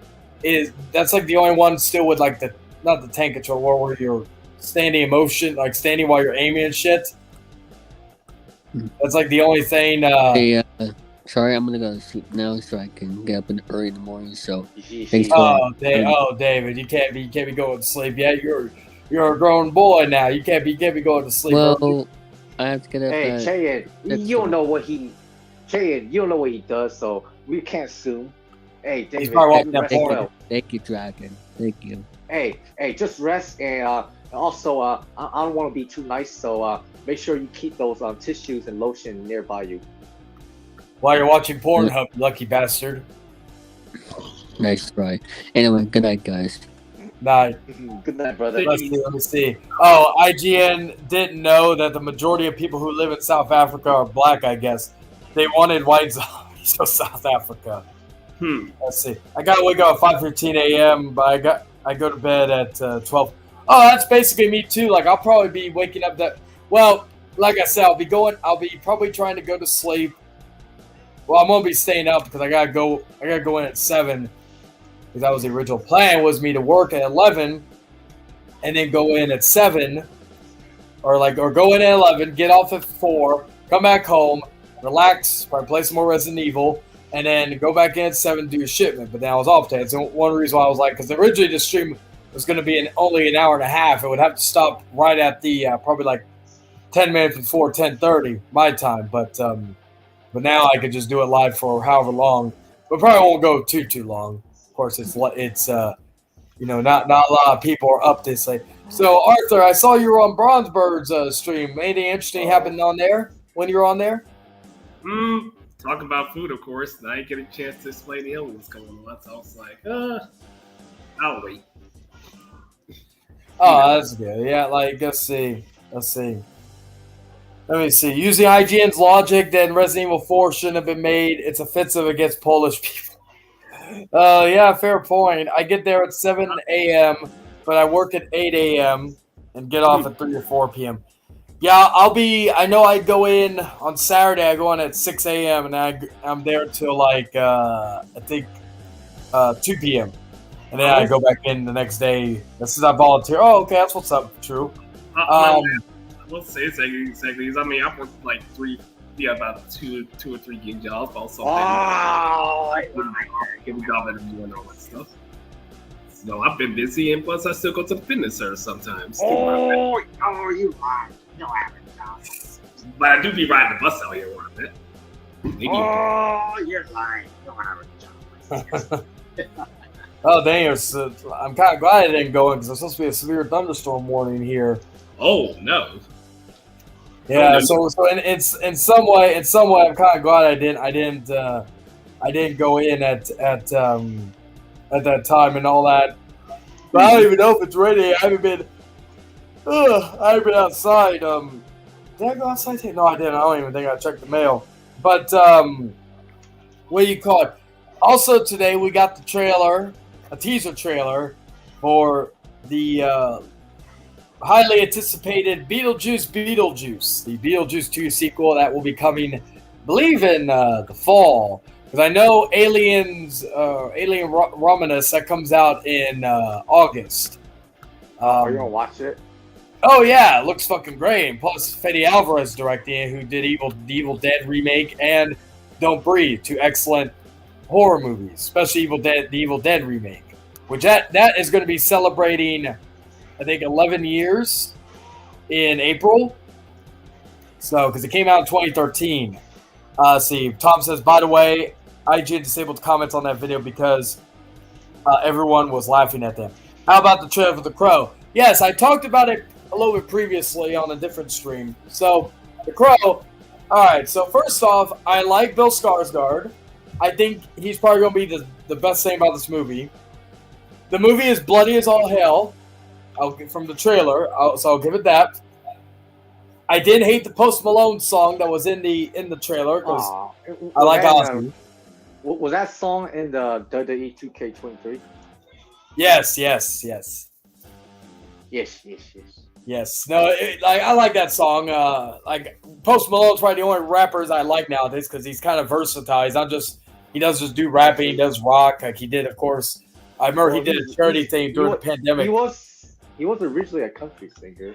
that's like the only one still with like not the tank control where you're standing in motion, like standing while you're aiming and shit. That's like the only thing. Sorry, I'm gonna go to sleep now so I can get up early in the morning. So, David, you can't be going to sleep yet. You're a grown boy now. You can't be going to sleep. Well, I have to get up. Hey, Cheyenne, you don't know what he does, so we can't assume. Hey, David, thank you, Dragon. Thank you. Hey, just rest and also I don't want to be too nice, so make sure you keep those tissues and lotion nearby you. While you're watching Pornhub, you lucky bastard. Nice try. Anyway, good night, guys. Night. Good night, brother. Let me see. Oh, IGN didn't know that the majority of people who live in South Africa are black, I guess. They wanted white zombies of South Africa. Let's see. I gotta wake up at 5:15 a.m., but I go to bed at 12. Oh, that's basically me too. Like I'll probably be waking up like I said, I'll be probably trying to go to sleep. Well, I'm gonna be staying up because I gotta go in at 7. Because that was the original plan was me to work at 11 and then go in at 7 or go in at 11, get off at 4, come back home, relax, probably play some more Resident Evil, and then go back in at 7 do a shipment. But then I was off today. So one reason why I was like, because originally the stream was going to be only an hour and a half. It would have to stop right at the probably like 10 minutes before 10:30 my time. But now I could just do it live for however long. But probably won't go too long. Of course, it's not a lot of people are up this late. So Arthur, I saw you were on Bronzebird's stream. Anything interesting happened on there when you were on there? Talk about food, of course. And I didn't get a chance to explain to him what's going on, so I was like, I'll wait. Oh, that's good. Yeah, let's see. Let me see. Using IGN's logic, then Resident Evil 4 shouldn't have been made. It's offensive against Polish people. Yeah, fair point. I get there at 7 a.m., but I work at 8 a.m. and get off at 3 or 4 p.m. Yeah, I know I go in on Saturday. I go in at 6 a.m. and I'm there till I think 2 p.m. And then I go back in the next day. This is I volunteer. Oh, okay, that's what's up. True. We'll say exactly. I mean, I've worked like about two or three gig jobs. Also, getting job interview and all that stuff. So I've been busy, and plus I still go to the fitness center sometimes. You lied. No, I haven't done. But I do be riding the bus out here a bit. You're lying. No, I haven't done. Oh, dang! I'm kind of glad I didn't go in because there's supposed to be a severe thunderstorm warning here. Oh no! Yeah, so in some way, I'm kind of glad I didn't go in at that time and all that. But I don't even know if it's ready. I haven't been outside. Did I go outside today? No, I didn't. I don't even think I checked the mail. But what do you call it? Also today we got the trailer, a teaser trailer for the highly anticipated Beetlejuice, the Beetlejuice 2 sequel that will be coming, I believe, in the fall. Because I know Alien Romulus, that comes out in August. Are you gonna watch it? Oh yeah, it looks fucking great. And plus, Fede Alvarez directing it, who did the Evil Dead remake and Don't Breathe, 2 excellent horror movies, especially the Evil Dead remake, which that is going to be celebrating, I think, 11 years in April. So, because it came out in 2013. See, Tom says, by the way, IGN disabled comments on that video because everyone was laughing at them. How about the trailer for The Crow? Yes, I talked about it a little bit previously on a different stream. So, The Crow, All right, so first off, I like Bill Skarsgård. I think he's probably going to be the best thing about this movie. The movie is bloody as all hell. From the trailer, so I'll give it that. I did hate the Post Malone song that was in the trailer because I like Ozzy. Was that song in the WWE 2K23? Yes. No, I like that song. Like Post Malone's probably the only rappers I like nowadays because he's kind of versatile. He does just do rapping. He does rock. Like he did, of course. I remember he did a charity thing during the pandemic. He was originally a country singer,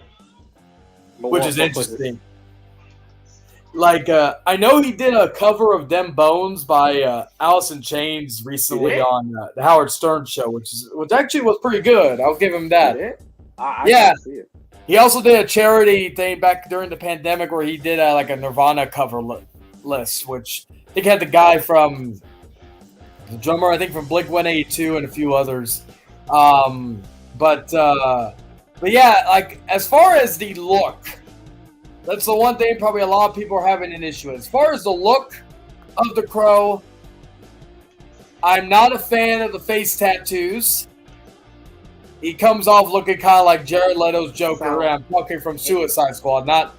which is interesting. Like I know he did a cover of "Dem Bones" by Alice in Chains recently on the Howard Stern show, which actually was pretty good. I'll give him that. I can't see it. He also did a charity thing back during the pandemic where he did like a Nirvana cover list, which I think had the guy from the drummer, I think from Blink-182 and a few others. But yeah, like as far as the look, that's the one thing probably a lot of people are having an issue with. As far as the look of the Crow, I'm not a fan of the face tattoos. He comes off looking kind of like Jared Leto's Joker. I'm talking from Suicide Squad, not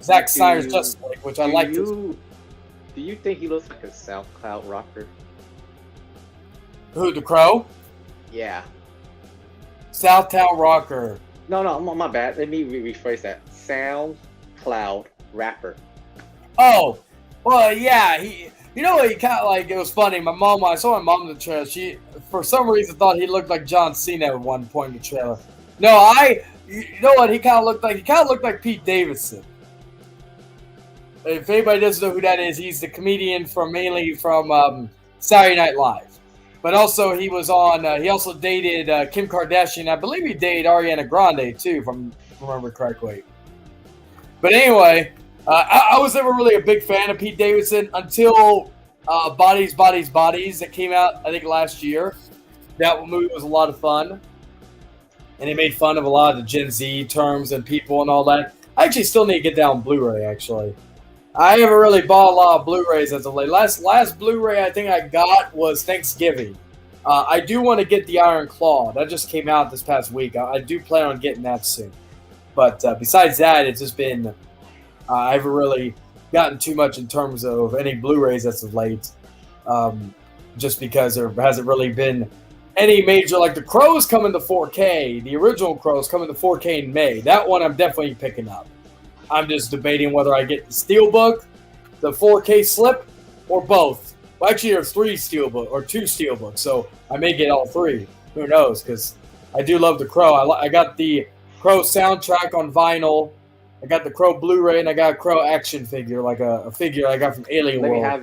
Zack Snyder's Justice League, which I like. Do you think he looks like a SoundCloud rocker? Who, the Crow? Yeah. Southtown rocker. No, my bad. Let me rephrase that. SoundCloud rapper. Oh, well, yeah. You know what? He kind of like, it was funny. When I saw my mom in the trailer, she, for some reason, thought he looked like John Cena at one point in the trailer. No, you know what? He kind of looked like Pete Davidson. If anybody doesn't know who that is, he's the comedian mainly from Saturday Night Live. But also, he was on. He also dated Kim Kardashian. I believe he dated Ariana Grande too, if I remember correctly. But anyway, I was never really a big fan of Pete Davidson until Bodies that came out I think last year. That movie was a lot of fun, and it made fun of a lot of the Gen Z terms and people and all that. I actually still need to get that on Blu-ray. Actually, I haven't really bought a lot of Blu-rays as of late. Last Blu-ray I think I got was Thanksgiving. I do want to get the Iron Claw. That just came out this past week. I do plan on getting that soon. But besides that, it's just been I haven't really gotten too much in terms of any Blu-rays as of late. Just because there hasn't really been any major, like the Crow's coming to 4K. The original Crow's coming to 4K in May. That one I'm definitely picking up. I'm just debating whether I get the Steelbook, the 4K slip, or both. Well, actually, there's 3 Steelbook or 2 Steelbooks, so I may get all 3. Who knows? Because I do love the Crow. I got the Crow soundtrack on vinyl. I got the Crow Blu-ray, and I got a Crow action figure, like a figure I got from Alien World. Let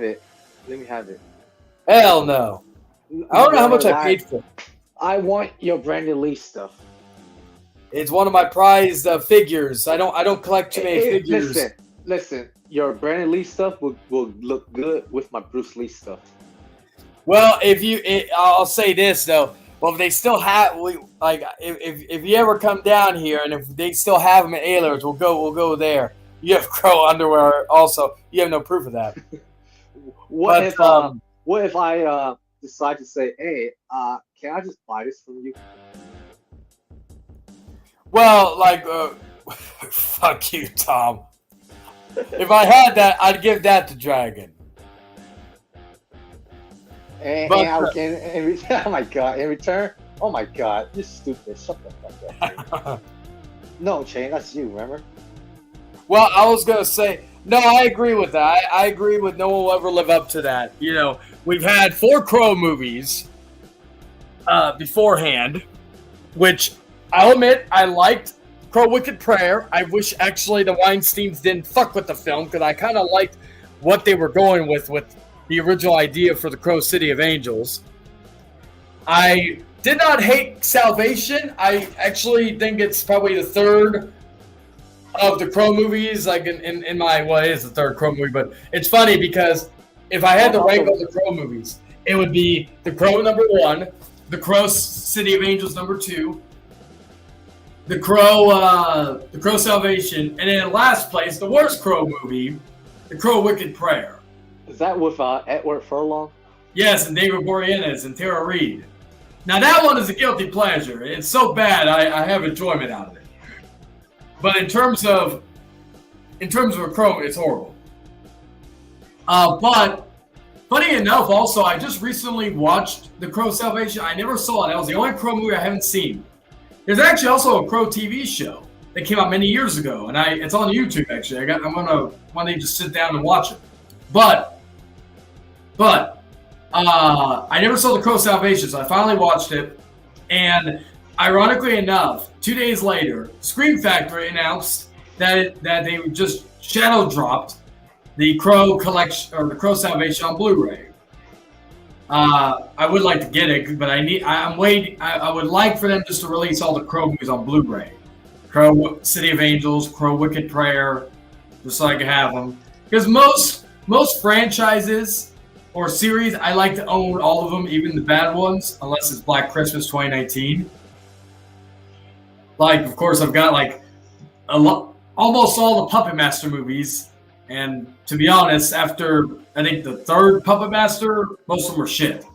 me have it. Hell no. I don't know how much I paid for it. I want your Brandon Lee stuff. It's one of my prized figures. I don't collect too many figures. Listen. Your Brandon Lee stuff will look good with my Bruce Lee stuff. Well, I'll say this though. Well, if they still have, if you ever come down here and if they still have them at Ayler's, we'll go there. You have Crow underwear also. You have no proof of that. What if I decide to say, hey, can I just buy this from you? Well, fuck you, Tom. If I had that, I'd give that to Dragon. Oh my god! In return, oh my god, you're stupid. Shut the fuck up. No, Shane, that's you. Remember? Well, I was gonna say no. I agree with that. I agree with no one will ever live up to that. You know, we've had 4 Crow movies beforehand, which I'll admit I liked. Crow Wicked Prayer. I wish actually the Weinsteins didn't fuck with the film because I kind of liked what they were going with the original idea for the Crow City of Angels. I did not hate Salvation. I actually think it's probably the 3rd of the Crow movies. Like in my it is the 3rd Crow movie, but it's funny because if I had to rank all the Crow movies, it would be the Crow number 1, the Crow City of Angels number 2. The Crow Salvation, and then in last place, the worst Crow movie The Crow Wicked Prayer. Is that with Edward Furlong? Yes, and David Boreanaz and Tara Reid. Now that one is a guilty pleasure. It's so bad I have enjoyment out of it. But in terms of a Crow, it's horrible. But funny enough, also I just recently watched The Crow Salvation. I never saw it. That was the only Crow movie I haven't seen. There's actually also a Crow TV show that came out many years ago, and it's on YouTube actually. I'm gonna one day just sit down and watch it. But I never saw The Crow Salvation, so I finally watched it, and ironically enough, 2 days later, Scream Factory announced that they just shadow dropped the Crow collection or the Crow Salvation on Blu-ray. I would like to get it, but I'm waiting. I would like for them just to release all the Crow movies on Blu-ray. Crow City of Angels, Crow Wicked Prayer, just so I can have them. Because most franchises or series, I like to own all of them, even the bad ones, unless it's Black Christmas 2019. Like, of course, I've got like almost all the Puppet Master movies. And to be honest, after I think the third Puppet Master, most of them were shit.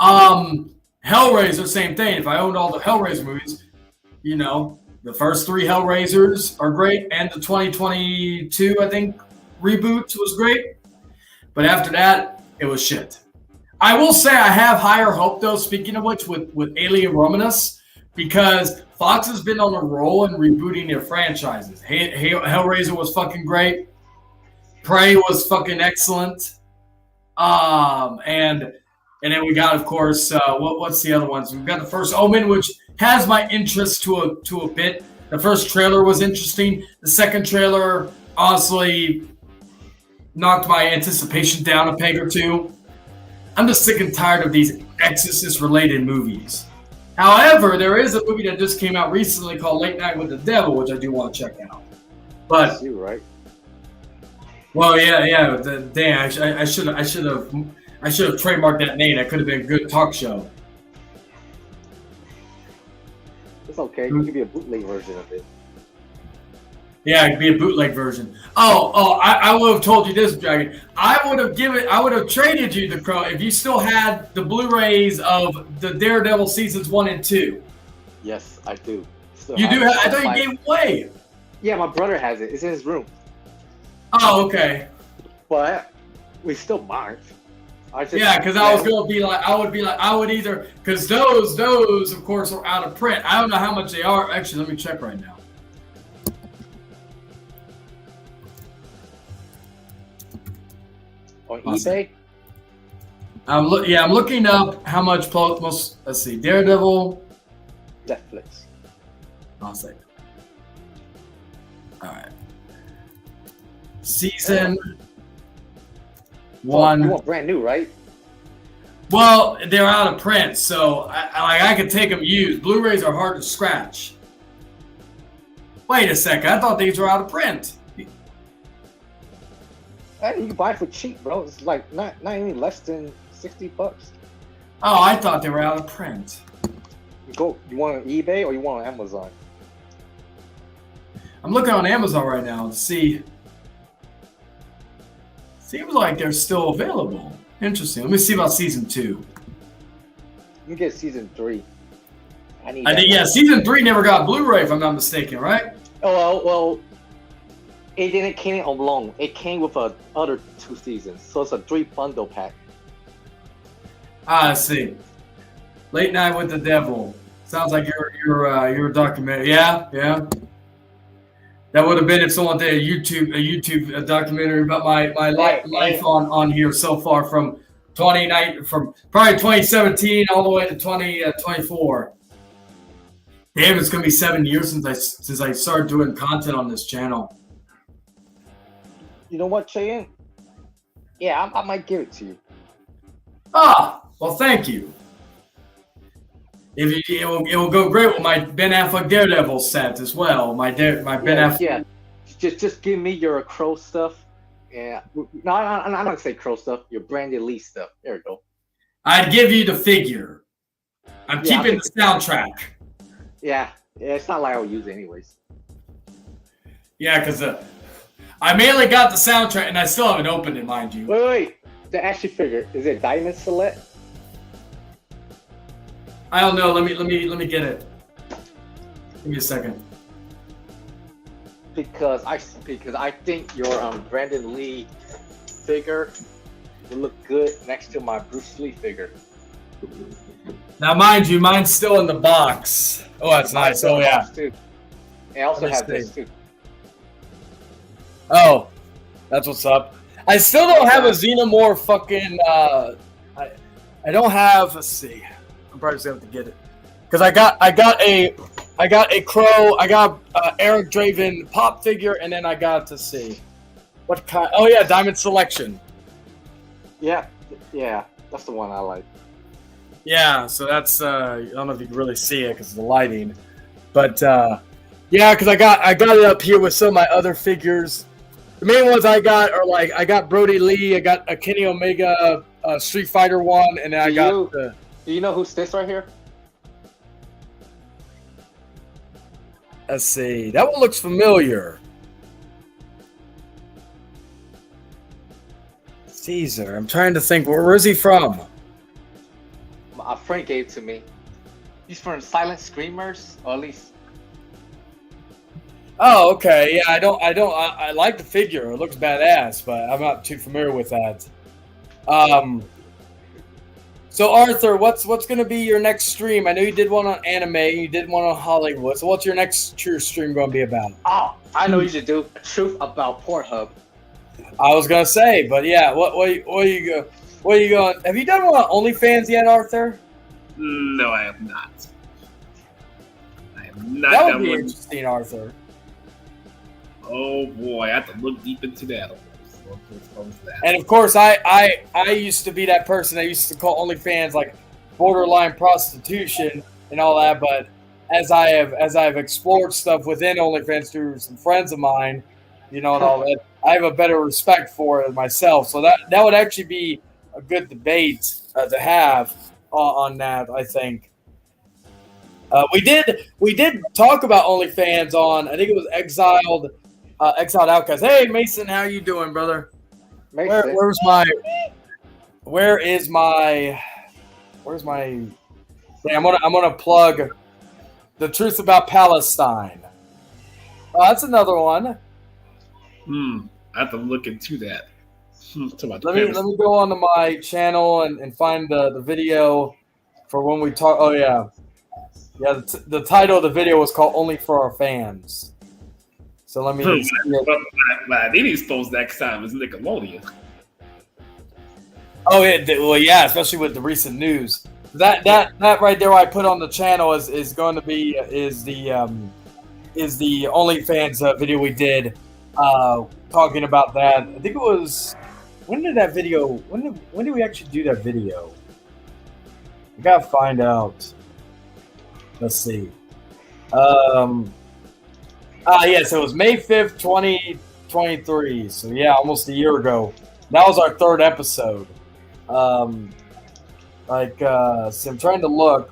Hellraiser, same thing. If I owned all the Hellraiser movies, the first 3 Hellraisers are great, and the 2022, I think, reboot was great. But after that, it was shit. I will say I have higher hope, though, speaking of which, with Alien Romulus, because Fox has been on a roll in rebooting their franchises. Hellraiser was fucking great. Prey was fucking excellent. And then we got, of course, what's the other ones? We've got the first Omen, which has my interest to a bit. The first trailer was interesting. The second trailer, honestly, knocked my anticipation down a peg or two. I'm just sick and tired of these Exorcist-related movies. However, there is a movie that just came out recently called Late Night with the Devil, which I do want to check out. But that's you, right? Well, yeah. Damn, I should have trademarked that name. That could have been a good talk show. It's okay. It could be a bootleg version of it. Yeah, it could be a bootleg version. I would have told you this, Dragon. I would have traded you the Crow if you still had the Blu-rays of the Daredevil seasons 1 and 2. Yes, I do. You do have? I thought you gave away. Yeah, my brother has it. It's in his room. Oh, okay. But we still might. Because I would either, because those of course are out of print. I don't know how much they are. Actually, let me check right now. On eBay? I'm looking up how much most. Let's see, Daredevil. Netflix. I'll say. All right. Season 1. You want brand new, right? Well, they're out of print, so I could take them used. Blu-rays are hard to scratch. Wait a second, I thought these were out of print. Hey, you can buy it for cheap, bro. It's like not any less than $60. Oh, I thought they were out of print. You want on eBay or you want on Amazon? I'm looking on Amazon right now to see. Seems like they're still available. Interesting. Let me see about season 2. You can get season 3. I think season 3 never got Blu-ray, if I'm not mistaken, right? Oh well, it didn't came along. It came with other 2 seasons, so it's a 3 bundle pack. I see. Late Night with the Devil. Sounds like you're a documentary. Yeah. That would have been if someone did a YouTube documentary about my life on here so far from probably 2017 all the way to 2024. Damn, it's gonna be 7 years since I started doing content on this channel. You know what, Cheyenne? Yeah, I might give it to you. Well, thank you. It will go great with my Ben Affleck Daredevil set as well. My Ben Affleck. Yeah, just give me your Crow stuff. Yeah, no, I'm not gonna say Crow stuff. Your Brandon Lee stuff. There we go. I'd give you the figure. I'm keeping the soundtrack. Yeah, it's not like I'll use it anyways. Yeah, because I mainly got the soundtrack, and I still haven't opened it, mind you. Wait. The action figure, is it Diamond Select? I don't know. Let me get it. Give me a second. Because I think your Brandon Lee figure would look good next to my Bruce Lee figure. Now, mind you, mine's still in the box. Oh, that's nice. Oh, yeah. Too. I also Let me have see. this too. Oh, that's what's up. I still don't have a Xenomorph fucking. I don't have. Let's see. I'm probably just gonna have to get it because I got a Crow. I got Eric Draven pop figure, and then I got to see what kind. Oh yeah, Diamond Selection. Yeah, that's the one I like. Yeah, so that's I don't know if you can really see it because of the lighting, but yeah, because I got it up here with some of my other figures. The main ones I got are like I got Brody Lee, I got a Kenny Omega Street Fighter one, and then I got. Do you know who's this right here? Let's see, that one looks familiar. Caesar, I'm trying to think. Where is he from? A friend gave it to me. He's from Silent Screamers, or at least. Oh, okay. Yeah, I like the figure. It looks badass, but I'm not too familiar with that. So Arthur, what's going to be your next stream? I know you did one on anime, you did one on Hollywood. So what's your next true stream going to be about? Oh, I know you should do a truth about Pornhub. I was going to say, but yeah, what are you going? Have you done one on OnlyFans yet, Arthur? No, I have not. I have not That would done be one. interesting, Arthur. Oh boy, I have to look deep into that. And of course, I used to be that person that used to call OnlyFans like borderline prostitution and all that. But as I've explored stuff within OnlyFans through some friends of mine, you know, and all that, I have a better respect for it myself. So that would actually be a good debate to have on that. I think we did talk about OnlyFans on, I think it was Exiled Outcast. Hey Mason, how you doing, brother? Where's my yeah, I'm gonna plug The Truth About Palestine. That's another one. I have to look into that. Let me go onto my channel and find the video for when we talk. Oh yeah. The title of the video was called "Only for Our Fans." So let me. But I didn't expose next time is Nickelodeon. Oh yeah, especially with the recent news. That right there, I put on the channel is going to be the OnlyFans video we did, talking about that. I think it was. When did that video? When did we actually do that video? We gotta find out. Let's see. Yes, it was May 5th, 2023. So yeah, almost a year ago. That was our third episode. So I'm trying to look.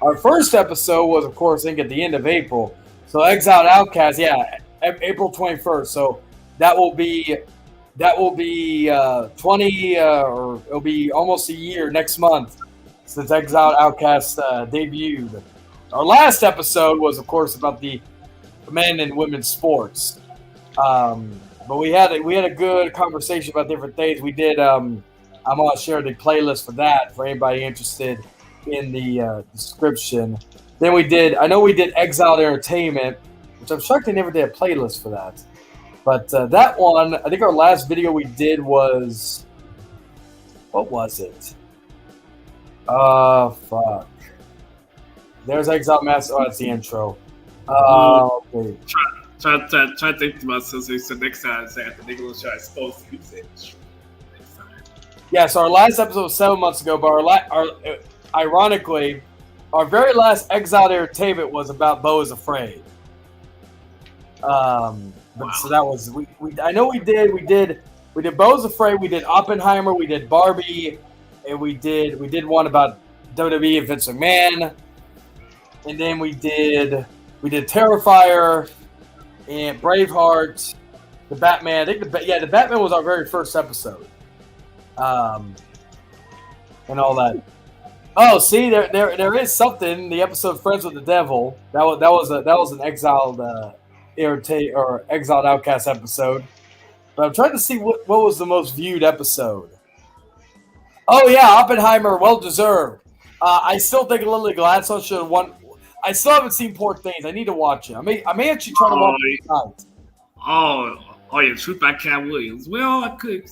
Our first episode was, of course, I think at the end of April. So Exiled Outcast, yeah, April 21st. So that will be 20 or it'll be almost a year next month since Exiled Outcast debuted. Our last episode was, of course, about the men and women's sports. But we had a good conversation about different things. We did. I'm gonna share the playlist for that for anybody interested in the description. Then we did. I know we did Exiled Entertainment, which I'm shocked they never did a playlist for that. But that one, I think our last video we did was. What was it? Fuck. There's Exile Master. Oh, that's the intro. Okay. Try to think to myself. So next time, say after they gonna try to expose you, say next time. Yeah, so our last episode was 7 months ago, but ironically, our very last Exiled Entertainment was about Beau is Afraid. Wow. So that was we. I know we did Beau is Afraid. We did Oppenheimer. We did Barbie, and we did one about WWE and Vince McMahon, and then we did Terrifier and Braveheart, The Batman. I think the Batman was our very first episode. And all that. Oh, see, there is something. The episode "Friends with the Devil." That was an exiled exiled outcast episode. But I'm trying to see what was the most viewed episode. Oh yeah, Oppenheimer, well deserved. I still think Lily Gladstone should have won. I still haven't seen Poor Things. I need to watch it. I may actually try to watch it tonight. Oh, yeah, Truth by Cat Williams. Well, I could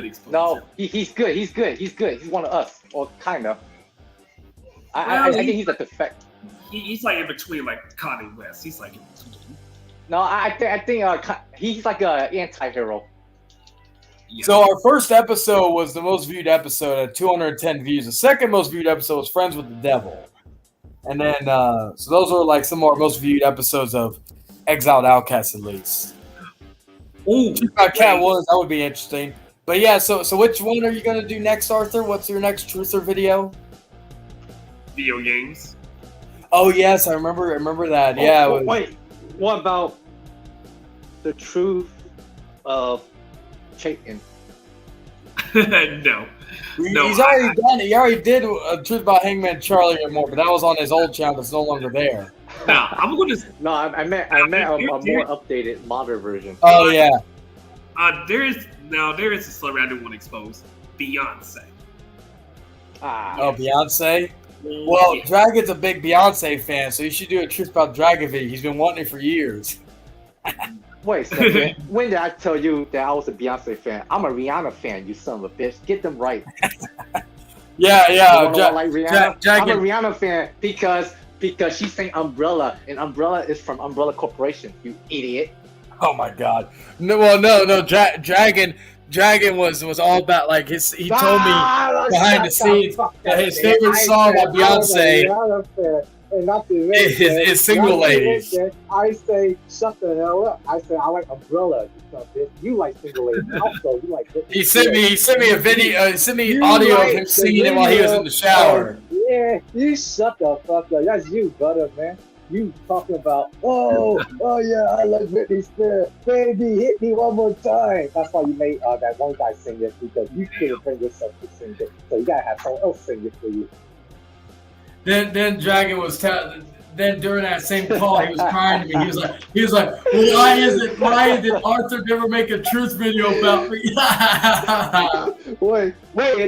expose No, him. he's good. He's one of us, or kind of. I think he's a defect. He's like in between, like Kanye West. He's like in between. No, I think he's like a anti-hero. Yeah. So our first episode was the most viewed episode at 210 views. The second most viewed episode was Friends with the Devil. And then, so those were like some of our most viewed episodes of Exiled Outcasts, at least. Ooh, Cat Williams, that would be interesting. But yeah, so which one are you going to do next, Arthur? What's your next truther video? video games. Oh, yes, I remember that. Yeah. Wait, what about the truth of Chayton? No. He's already done it. He already did a truth about Hangman Charlie or more, but that was on his old channel that's no longer there. Now I'm gonna. No, I meant a more updated, modern version. Oh yeah. There is a celebrity I didn't want to expose. Beyonce. Oh, Beyonce. Well, yeah. Dragon's a big Beyonce fan, so you should do a truth about Dragon video. He's been wanting it for years. Wait a second. When did I tell you that I was a Beyonce fan? I'm a Rihanna fan, you son of a bitch. Get them right. Yeah. Like Rihanna? I'm a Rihanna fan because she sang Umbrella, and Umbrella is from Umbrella Corporation, you idiot. Oh my God. No. Dragon was all about like he told me behind the scenes that his favorite song by Beyonce is Single Ladies. I say shut the hell up. I say I like Umbrella. You like Single Ladies. Also, you like. He sent me a video. He sent me audio of him singing it while he was in the shower. Yeah, you shut the fuck up. That's you, brother, man. You talking about, oh yeah, I like Britney Spears. Baby, hit me one more time. That's why you made that one guy sing it, because you couldn't bring yourself to sing it. So you gotta have someone else sing it for you. Then Dragon was then during that same call he was crying to me. He was like, why is it Arthur never make a truth video about me? Wait,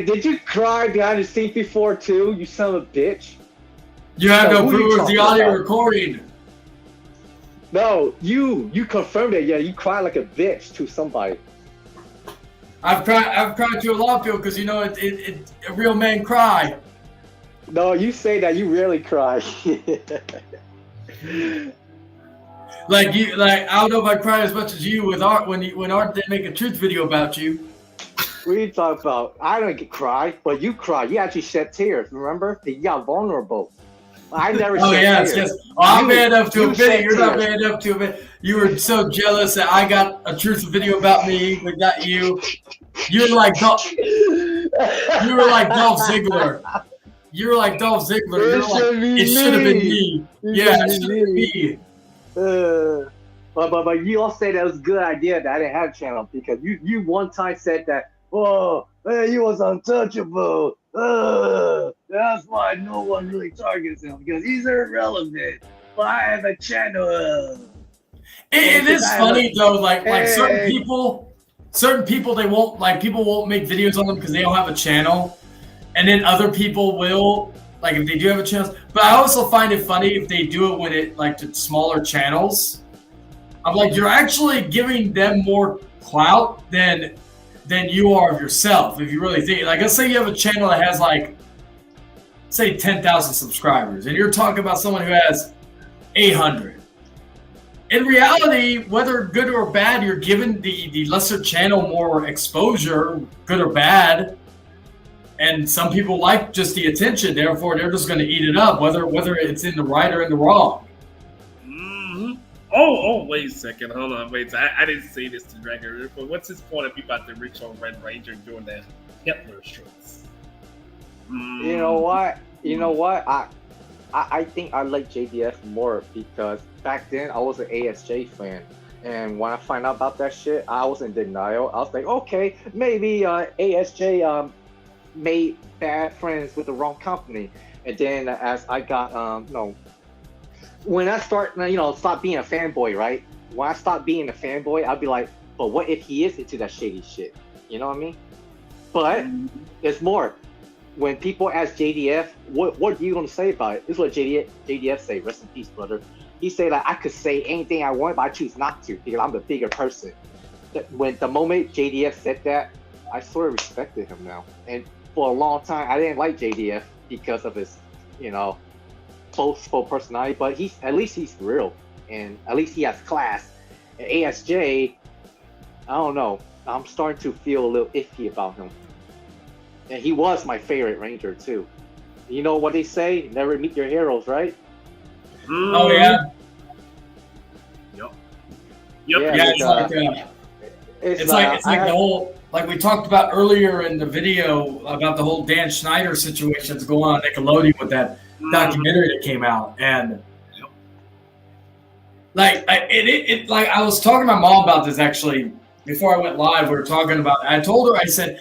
did you cry behind the scenes before too, you son of a bitch? You have no who you proof of the talking audio about? recording. No, you confirmed it. Yeah, you cried like a bitch to somebody. I've cried to a lot of people because you know a real man cry. No, you say that you rarely cry. Like I don't know if I cried as much as you with Art when Art didn't make a truth video about you. What are you talking about? I don't cry, but you cry. You actually shed tears. Remember? You got vulnerable. I never shed tears. Yes. Oh, I'm man up to you a bit. You're not shed man up to a bit. You were so jealous that I got a truth video about me, but not you. You were like Dolph Ziggler. You're like Dolph Ziggler. You're like, it should have been me. Yeah, it should have been me. But you all say that was a good idea that I didn't have a channel, because you one time said that, oh, man, he was untouchable. That's why no one really targets him, because he's irrelevant. But I have a channel. It is funny though, like certain people they won't people won't make videos on them because they don't have a channel, and then other people will, like if they do have a channel. But I also find it funny if they do it when it like to smaller channels. I'm like, you're actually giving them more clout than you are of yourself. If you really think, like, let's say you have a channel that has like, say 10,000 subscribers, and you're talking about someone who has 800. In reality, whether good or bad, you're giving the lesser channel more exposure, good or bad. And some people like just the attention, therefore they're just going to eat it up, whether it's in the right or in the wrong. Mm-hmm. Oh, wait a second. Hold on. Wait. I didn't say this to Dragon, but what's his point of people about the rich old Red Ranger doing that Hitler shirts? You know what? I think I like JDF more because back then I was an ASJ fan, And when I find out about that shit, I was in denial. I was like, okay, maybe ASJ made bad friends with the wrong company. And then as I got, when I start, stop being a fanboy, right? When I stop being a fanboy, I'll be like, but what if he is into that shady shit? You know what I mean? But there's more. When people ask JDF, what are you gonna say about it? This is what JDF say. Rest in peace, brother. He say like I could say anything I want, but I choose not to because I'm the bigger person. When the moment JDF said that, I sort of respected him now. And for a long time, I didn't like JDF because of his, boastful personality. But at least he's real, and at least he has class. And ASJ, I don't know. I'm starting to feel a little iffy about him. And he was my favorite Ranger too. You know what they say? Never meet your heroes, right? Oh yeah. Yep. Yeah, it's like the whole, like we talked about earlier in the video about the whole Dan Schneider situation that's going on Nickelodeon with that documentary that came out, and like I was talking to my mom about this actually before I went live. We were talking about. I told her, I said,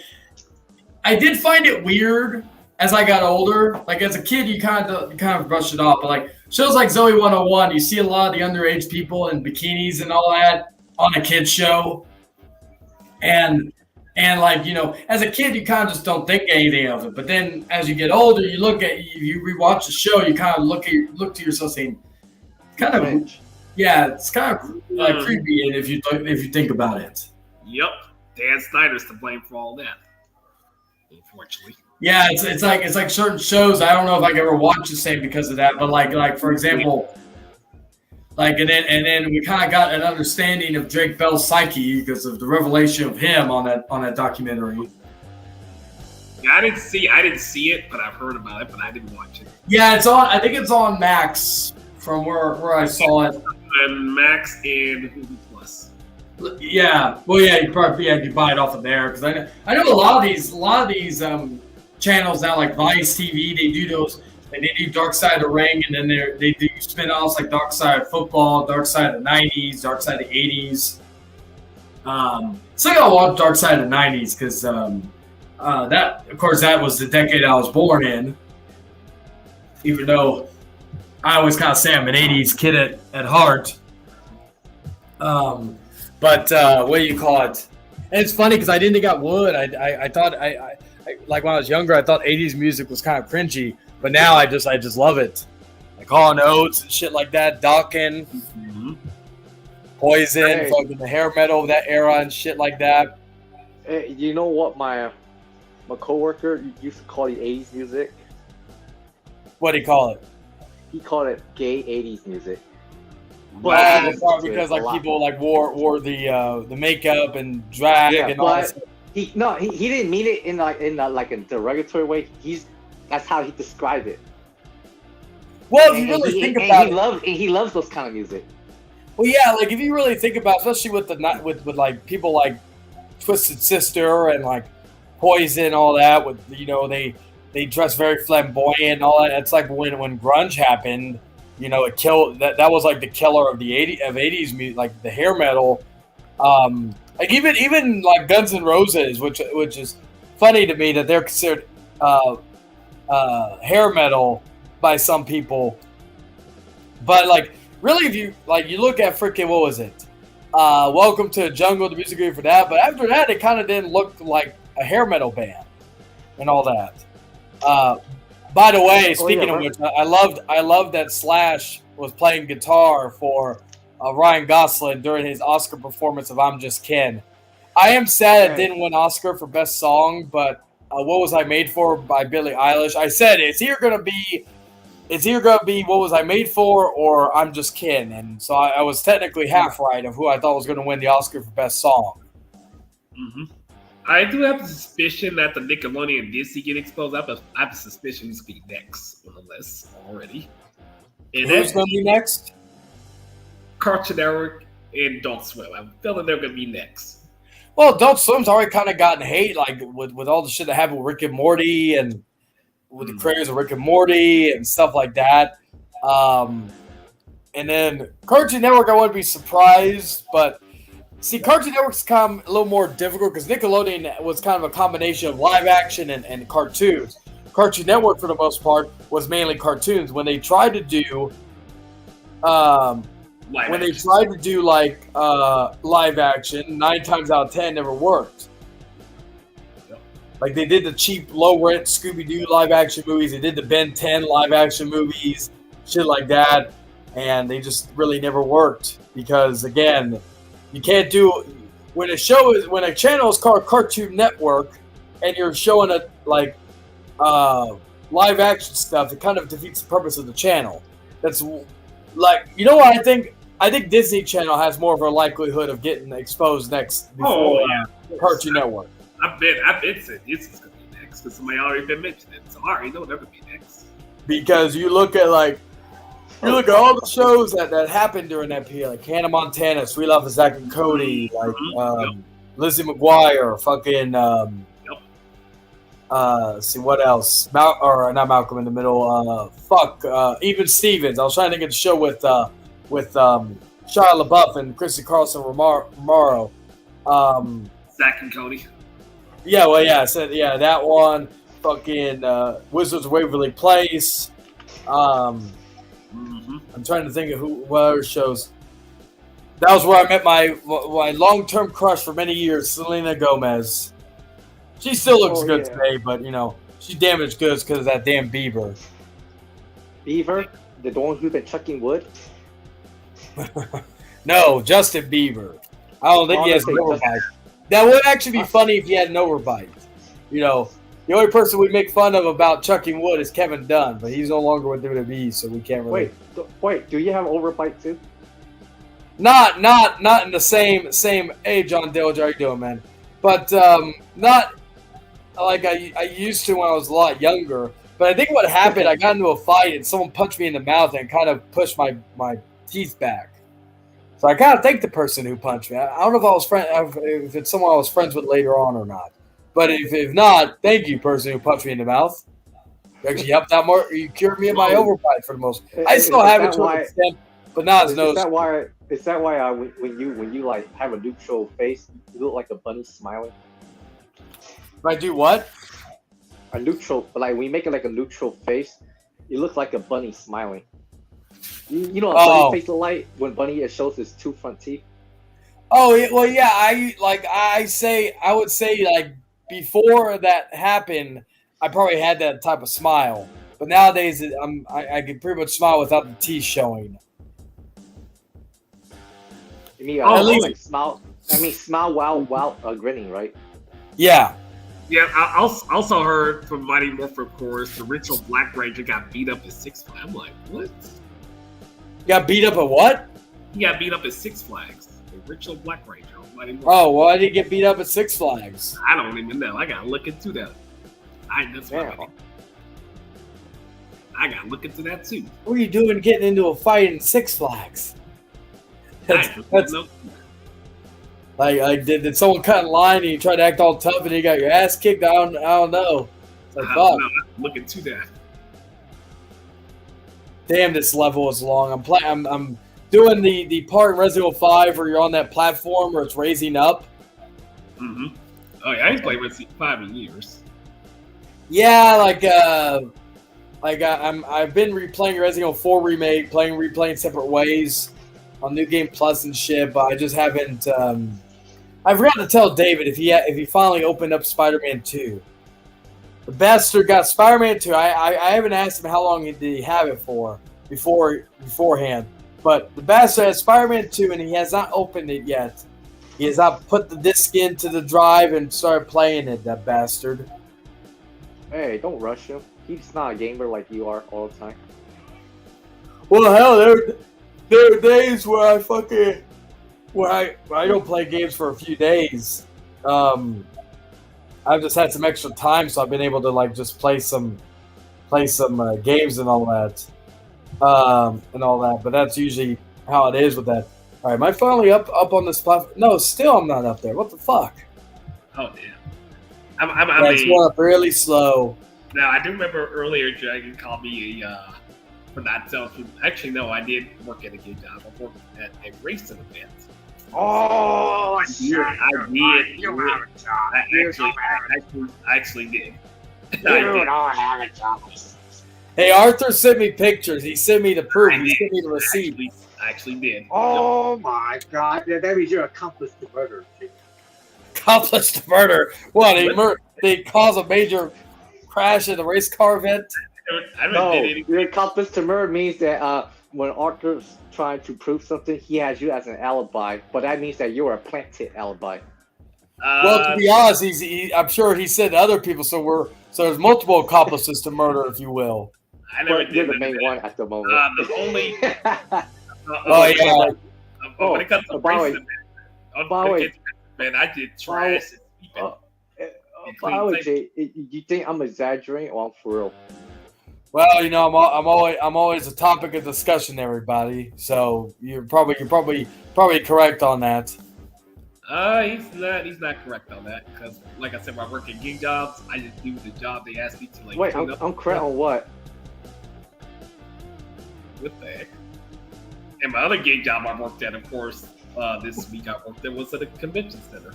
I did find it weird as I got older. Like as a kid, you kind of brush it off, but like shows like Zoe 101, you see a lot of the underage people in bikinis and all that on a kid's show, and like as a kid, you kind of just don't think anything of it. But then as you get older, you rewatch the show, you kind of look to yourself saying, kind of, yeah, it's kind of like creepy if you think about it. Yep, Dan Snyder's to blame for all that. Unfortunately. Yeah, it's like certain shows. I don't know if I could ever watch the same because of that. But like for example, like and then we kind of got an understanding of Drake Bell's psyche because of the revelation of him on that documentary. Yeah, I didn't see it, but I've heard about it, but I didn't watch it. Yeah, it's on. I think it's on Max from where I saw it. And Max and Hulu Plus. Yeah, well, yeah, you probably you buy it off of there because I know a lot of these channels now like Vice TV, they do Dark Side of the Ring, and then they do spin-offs like Dark Side of Football, Dark Side of the 90s, Dark Side of the 80s. So I gotta watch Dark Side of the 90s because that, of course, that was the decade I was born in. Even though I always kind of say I'm an 80s kid at heart. But what do you call it? And it's funny because I didn't think I would. I thought I like when I was younger, I thought 80s music was kind of cringy, but now I just love it. Like Hall & Oates and shit like that, Dokken, Poison, fucking the hair metal of that era and shit like that. Hey, you know what my coworker used to call the 80s music? What do you call it? He called it gay 80s music. But because like people like wore the makeup and drag and all that stuff. He didn't mean it in a derogatory way. That's how he described it. Well, if you really think about it, he loves those kind of music. Well, yeah, like if you really think about, especially with like people like Twisted Sister and like Poison, all that. With they dress very flamboyant and all that. It's like when grunge happened. It killed. That was like the killer of the 80s music, like the hair metal. Like even like Guns N' Roses, which is funny to me that they're considered hair metal by some people. But like really, if you look at freaking what was it? Welcome to the Jungle, the music video for that. But after that, it kind of didn't look like a hair metal band and all that. By the way, speaking of which, I loved that Slash was playing guitar for Ryan Gosling during his Oscar performance of "I'm Just Ken." I am sad it didn't win Oscar for Best Song, but "What Was I Made For" by Billie Eilish. I said it's either gonna be "What Was I Made For" or "I'm Just Ken," and so I was technically half right of who I thought was going to win the Oscar for Best Song. Mm-hmm. I do have a suspicion that the Nickelodeon and Disney get exposed. I have a suspicion it's going to be next on the list already. And who's going to be next? Cartoon Network and Adult Swim. I'm feeling they're going to be next. Well, Adult Swim's already kind of gotten hate, like with all the shit that happened with Rick and Morty and with the creators of Rick and Morty and stuff like that. And then Cartoon Network, I wouldn't be surprised, but see, Cartoon Network's kind of a little more difficult because Nickelodeon was kind of a combination of live action and cartoons. Cartoon Network, for the most part, was mainly cartoons. When they tried to do, like live action, 9 times out of 10 never worked. Like they did the cheap, low rent Scooby Doo live action movies. They did the Ben 10 live action movies, shit like that, and they just really never worked because again, you can't do when a channel is called Cartoon Network, and you're showing a like live action stuff. It kind of defeats the purpose of the channel. That's like what I think. I think Disney Channel has more of a likelihood of getting exposed next before Cartoon Network. I bet said this is gonna be next because somebody already been mentioning it, so I already know they're gonna be next. Because you look at all the shows that happened during that period, like Hannah Montana, Sweet Love of Zack and Cody, like Lizzie McGuire, fucking see what else? Not Malcolm in the Middle. Even Stevens. I was trying to think of the show with Shia LaBeouf and Christy Carlson Romero. Zack and Cody. Yeah, well, yeah, I said that one. Fucking Wizards of Waverly Place. I'm trying to think of what other shows. That was where I met my long-term crush for many years, Selena Gomez. She still looks good today, but she's damaged goods because of that damn Bieber. Beaver, the one who's been chucking wood. No, Justin Bieber. I don't think he has an overbite. That would actually be funny if he had an overbite. The only person we make fun of about chucking wood is Kevin Dunn, but he's no longer with WWE, so we can't really. Wait. Do you have overbite too? Not in the same age. John Dilge, how you doing, man? But not like I used to when I was a lot younger. But I think what happened, I got into a fight and someone punched me in the mouth and kind of pushed my teeth back. So I kind of thank the person who punched me. I don't know if it's someone I was friends with later on or not. But if not, thank you, person who punched me in the mouth. You actually helped out more. You cured me of my overbite for the most. I still have it to an extent, but not as noticeable. Is that why when you like have a neutral face, you look like a bunny smiling? If I do what? A neutral, like when you make it like a neutral face, you look like a bunny smiling. You know what bunny face look like when bunny shows his 2 front teeth? Oh well, yeah. I would say like before that happened, I probably had that type of smile. But nowadays, I can pretty much smile without the teeth showing. You mean smile? I mean smile while grinning, right? Yeah. Yeah, I also heard from Mighty Morphin Chorus, the Ritual Black Ranger got beat up at Six Flags. I'm like, what? Got beat up at what? He got beat up at Six Flags. The Ritual Black Ranger. Oh, why did he get beat up at Six Flags? I don't even know. I gotta look into that. I gotta look into that too. What are you doing getting into a fight in Six Flags? That's like did someone cut in line and you tried to act all tough and you got your ass kicked? I don't know. It's like, fuck. Look into that. Damn, this level is long. I'm doing the part in Resident Evil 5 where you're on that platform where it's raising up. Mm-hmm. Oh yeah, I ain't played Resident Evil 5 in years. Yeah, I've been replaying Resident Evil 4 remake, replaying separate ways on New Game Plus and shit, but I just haven't. I forgot to tell David if he finally opened up Spider-Man 2. The bastard got Spider-Man 2. I haven't asked him how long did he have it for beforehand, but the bastard has Spider-Man 2 and he has not opened it yet. He has not put the disc into the drive and started playing it. That bastard. Hey, don't rush him. He's not a gamer like you are all the time. Well, hell, there are days where I don't play games for a few days. I've just had some extra time, so I've been able to just play some games and all that. But that's usually how it is with that. All right, am I finally up on this platform? No, still I'm not up there. What the fuck? Oh damn! I it's going up really slow. Now I do remember earlier Dragon called me a for not telling you. Actually, no, I did work at a gig job. I worked at a racing event. Oh, You have a job. I actually did. don't have a job. Hey, Arthur sent me pictures. He sent me the proof. He sent me the receipt. I actually did. Oh my God! That means you're accomplice to murder. Accomplished murder. What? They caused a major crash in the race car event? I did No, anything. your accomplice to murder means that when Arthur's trying to prove something, he has you as an alibi, but that means that you're a planted alibi. Well, to be honest, I'm sure he said to other people, so there's multiple accomplices to murder, if you will. I never But you're did the main one at the moment. The only. Oh, yeah. When it comes to by the way, racing events, man, I did trash. By the way, Jay, you think I'm exaggerating or I'm for real? Well, I'm always a topic of discussion, everybody. So you're probably correct on that. He's not correct on that because, like I said, when I work at gig jobs, I just do the job they ask me to. Like, Wait, clean up. I'm correct on what? What the heck? And my other gig job I worked at, of course, this week I worked at was at a convention center.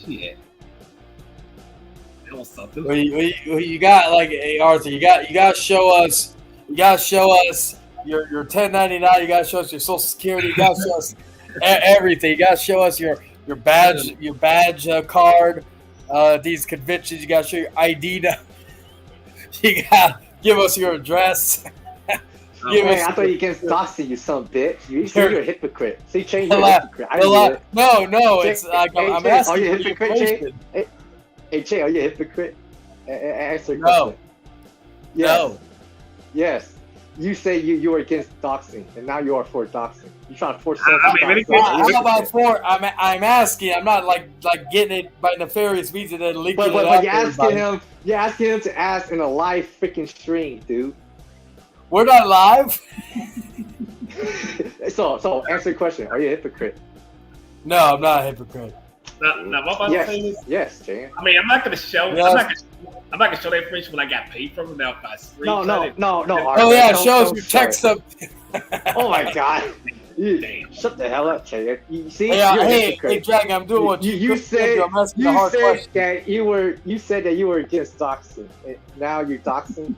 Shit. That was something. Well, you got like, hey, Arthur, you got to show us your 1099. You got to show us your Social Security. You got to show us everything. You got to show us your badge card. These conventions, you got to show your ID. You got to give us your address. I thought you against doxing, you son of a bitch. You're a hypocrite. See, change you're a hypocrite. No, it's like I'm asking are you a for hypocrite, Jay? information. Hey, Jay, are you a hypocrite? Answer the No. question. Yes. No. Yes. You say you were against doxing, and now you are for doxing. You're trying to force I mean, self-doxing. How about for? I'm asking. I'm not like getting it by nefarious means and then leaking But it out. you're asking him to ask in a live freaking stream, dude. We're not live. So answer the question. Are you a hypocrite? No, I'm not a hypocrite. Now, what I'm saying is, Yes, Jay. I mean, I'm not gonna show. Yes. I'm not gonna show that information when I got paid from them. Now, if I screenshot it. No. Oh yeah, show us your check stuff. Oh my God. Shut the hell up, Jay. You see, Yeah, you're a hey, hypocrite. Dragon, I'm doing what You said I'm asking the hard question. that you were against doxing. And now you're doxing.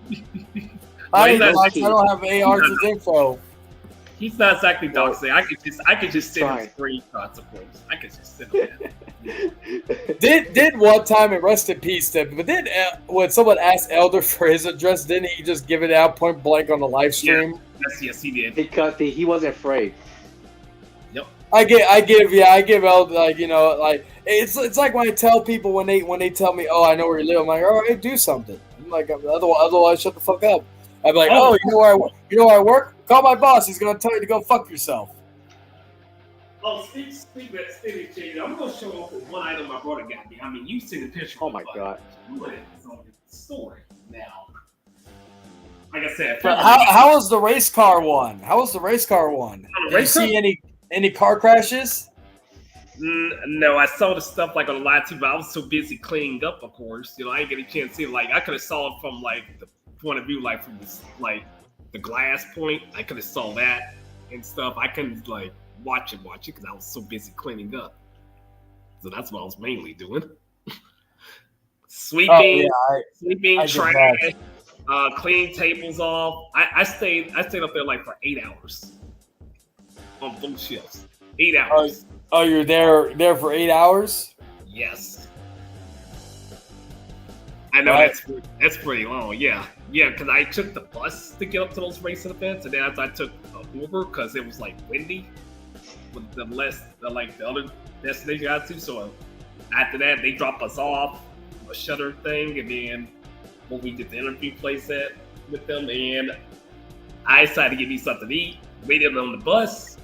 I Well, don't have AR's info. He's not exactly doxing. I could just send Fine. him screenshots of course. I could just send him that. Did one time, and rest in peace, but when someone asked Elder for his address, didn't he just give it out point blank on the live stream? Yes, he did. Because he wasn't afraid. Yep. I give Elder, like it's like when I tell people when they tell me, oh, I know where you live. I'm like, all right, do something. I'm like, otherwise, shut the fuck up. I'm like, oh, you know where I work? Call my boss. He's gonna tell you to go fuck yourself. Oh, speak that steady change. I'm gonna show off with one item my brother got me. I mean, you see the picture. Oh my God. It's on the story now. Like I said, But how was the race car one? the Did you race car? see any car crashes? No, I saw the stuff like on the live TV. I was so busy cleaning up, of course. I didn't get a chance to see it. Like I could have saw it from like the point of view, like from this, like the glass point. I could have saw that and stuff. I couldn't like watch it because I was so busy cleaning up. So that's what I was mainly doing. Sweeping, I did trash, cleaning tables off. I stayed up there like for 8 hours on both shifts. 8 hours. Oh, you're there for 8 hours? Yes. I know Right. that's pretty long. Yeah, because I took the bus to get up to those racing events, and then after I took an Uber because it was like windy with the other destination I got to. So after that, they dropped us off a shutter thing, and then when we did the interview place at with them, and I decided to give me something to eat. Waited on the bus.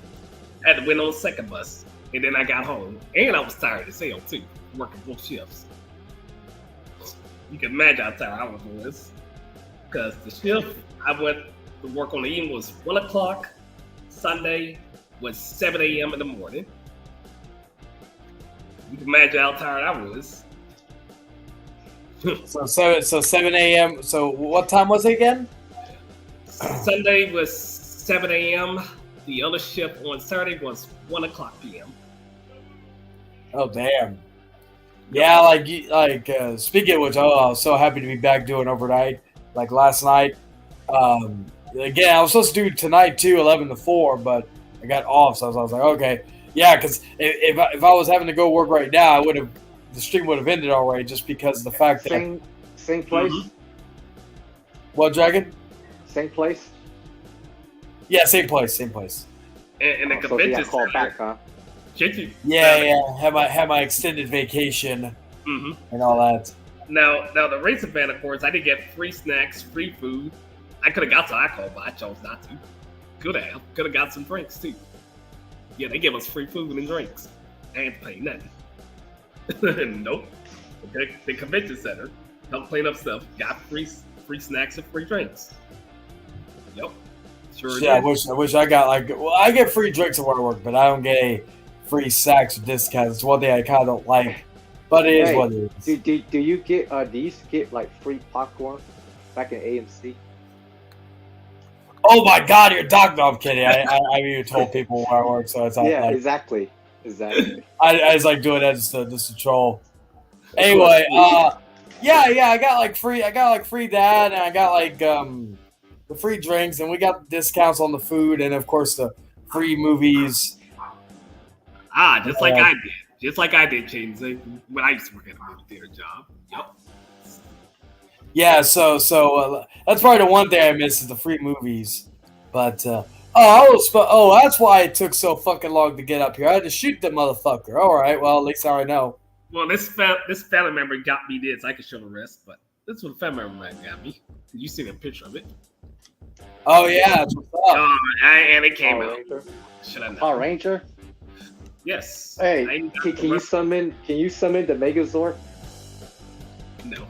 Had to wait on the second bus, and then I got home, and I was tired as hell too, working both shifts. You can imagine how tired I was doing this. Because the shift I went to work on the evening was 1 o'clock. Sunday was 7 a.m. in the morning. You can imagine how tired I was. So 7 a.m. So what time was it again? Sunday was 7 a.m. The other shift on Saturday was 1:00 p.m. Oh damn. Yeah, speaking of which, I was so happy to be back doing overnight. Like last night, again, I was supposed to do tonight too, 11 to 4, but I got off, so I was like, okay, yeah, because if I was having to go work right now, the stream would have ended already, just because of the fact that Same place. What, Dragon? Same place. Yeah, same place. And the So you convention got called center. back, huh? Yeah. Had my extended vacation and all that. Now the race event, of course, I did get free snacks, free food. I could have got some alcohol, but I chose not to. Could have got some drinks too. Yeah, they give us free food and drinks. I ain't pay nothing. Nope. The convention center helped clean up stuff. Got free snacks and free drinks. Yep. Sure. Yeah, did. I wish I got I get free drinks at work, but I don't get any free snacks or discounts. It's one thing I kind of don't like, but it is what it is. Do you get do you used to get like free popcorn back in AMC? Oh my God, you're doctor. I'm kidding. I've even told people where I work, so it's not like exactly. I was like doing that just to troll. Anyway, yeah, I got like free that, and I got like the free drinks, and we got discounts on the food, and of course the free movies. Just like I did. Just like I did, James, when I used to work at a movie theater job. Yep. Yeah, so that's probably the one thing I miss is the free movies. But that's why it took so fucking long to get up here. I had to shoot the motherfucker. All right, well at least I know. Well, this family member got me this. I can show the rest, but this one family member got me. You seen a picture of it? Oh yeah, that's what's up. And it came Power out. Ranger. Should I know? Power Ranger. Yes. Hey, can you summon the Megazord? No.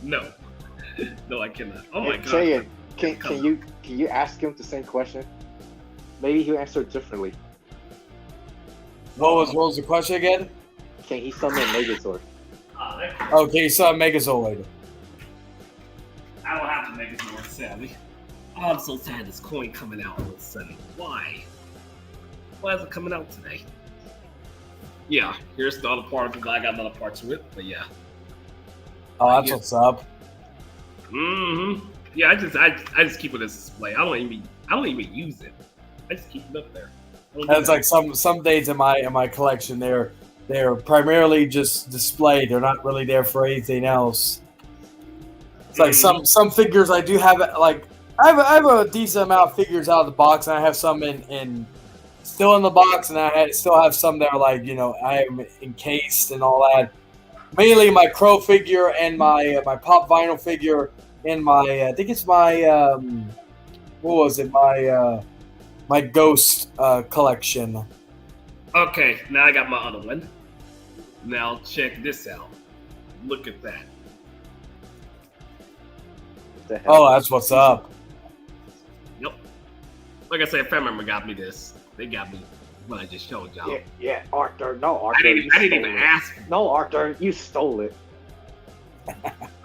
No, I cannot. Oh my god. Jayan, can you ask him the same question? Maybe he'll answer it differently. What was the question again? Can he summon Megazord? Okay, so Megazord. I don't have to make it more sadly. Oh, I'm so sad this coin coming out all of a sudden. Why? Why is it coming out today? Yeah, here's the other part of it. I got another part to it, but yeah. Oh, that's what's up. Yeah, I just keep it as a display. I don't even use it. I just keep it up there. That's like some days in my collection. They're primarily just display. They're not really there for anything else. It's like some figures I do have. Like I have a decent amount of figures out of the box, and I have some in still in the box, and I still have some that are like I am encased and all that. Mainly my Crow figure and my Pop Vinyl figure and my I think it's my what was it my Ghost collection. Okay, now I got my other one. Now check this out. Look at that. What the hell? Oh, that's what's up. Yep. Like I said, family member got me this. They got me what I just showed y'all. Yeah, Arthur. No, Arthur. I didn't even ask. No, Arthur, you stole it.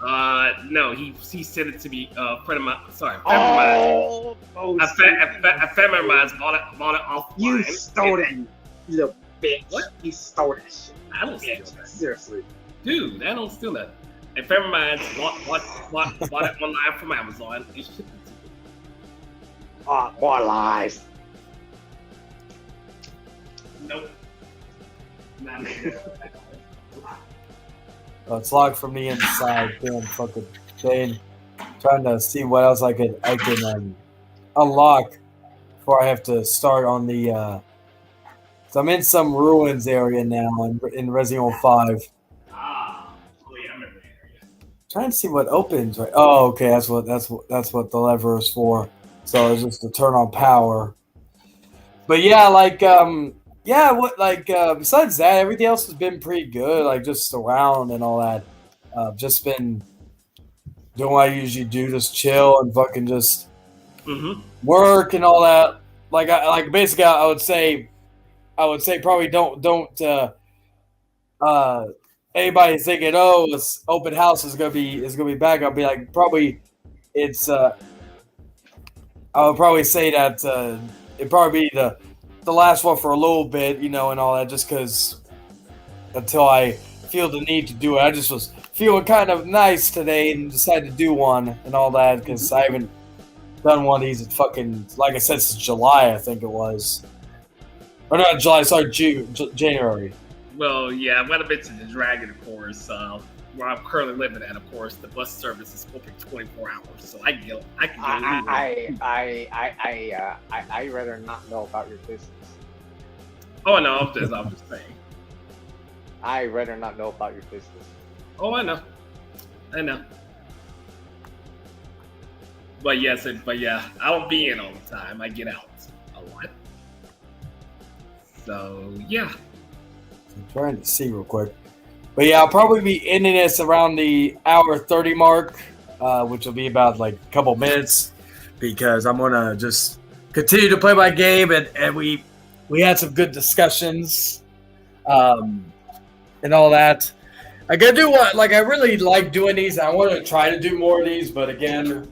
No, he sent it to me. Friend of mine. Sorry, family of mine. A family of mine bought it off. You stole it, you little bitch. What? You stole that shit. I don't steal that. Seriously. Dude, I don't steal that. A family of mine bought it online from Amazon. It shipped it to me. More lies. Nope. Not Oh, it's locked from the inside. Damn fucking thing. Trying to see what else I can unlock before I have to start on the. So I'm in some ruins area now in Resident Evil 5. oh yeah, I remember the area. Trying to see what opens. Right. Oh, okay. That's what the lever is for. So it's just to turn on power. But yeah, besides that, everything else has been pretty good. Like just around and all that. Just been doing what I usually do, just chill and fucking just work and all that. Basically, I would say probably don't. Anybody thinking, oh, this open house is gonna be back? I'll be like, probably it's I would probably say that it'd probably be the last one for a little bit, and all that, just because until I feel the need to do it. I just was feeling kind of nice today and decided to do one and all that because I haven't done one of these in fucking, like I said, since July, I think it was. Or not July, sorry, January. Well, yeah, I went a bit to the Dragon, of course. Where I'm currently living at, of course, the bus service is open 24 hours, so I can go. I rather not know about your business. Oh no, I'm just saying. I rather not know about your business. Oh, I know. But yes, yeah, I don't be in all the time. I get out a lot. So yeah. I'm trying to see real quick. But yeah, I'll probably be ending this around the hour 30 mark, which will be about like a couple minutes, because I'm gonna just continue to play my game, and we had some good discussions, and all that. I gotta do what, like, I really like doing these. I want to try to do more of these, but again,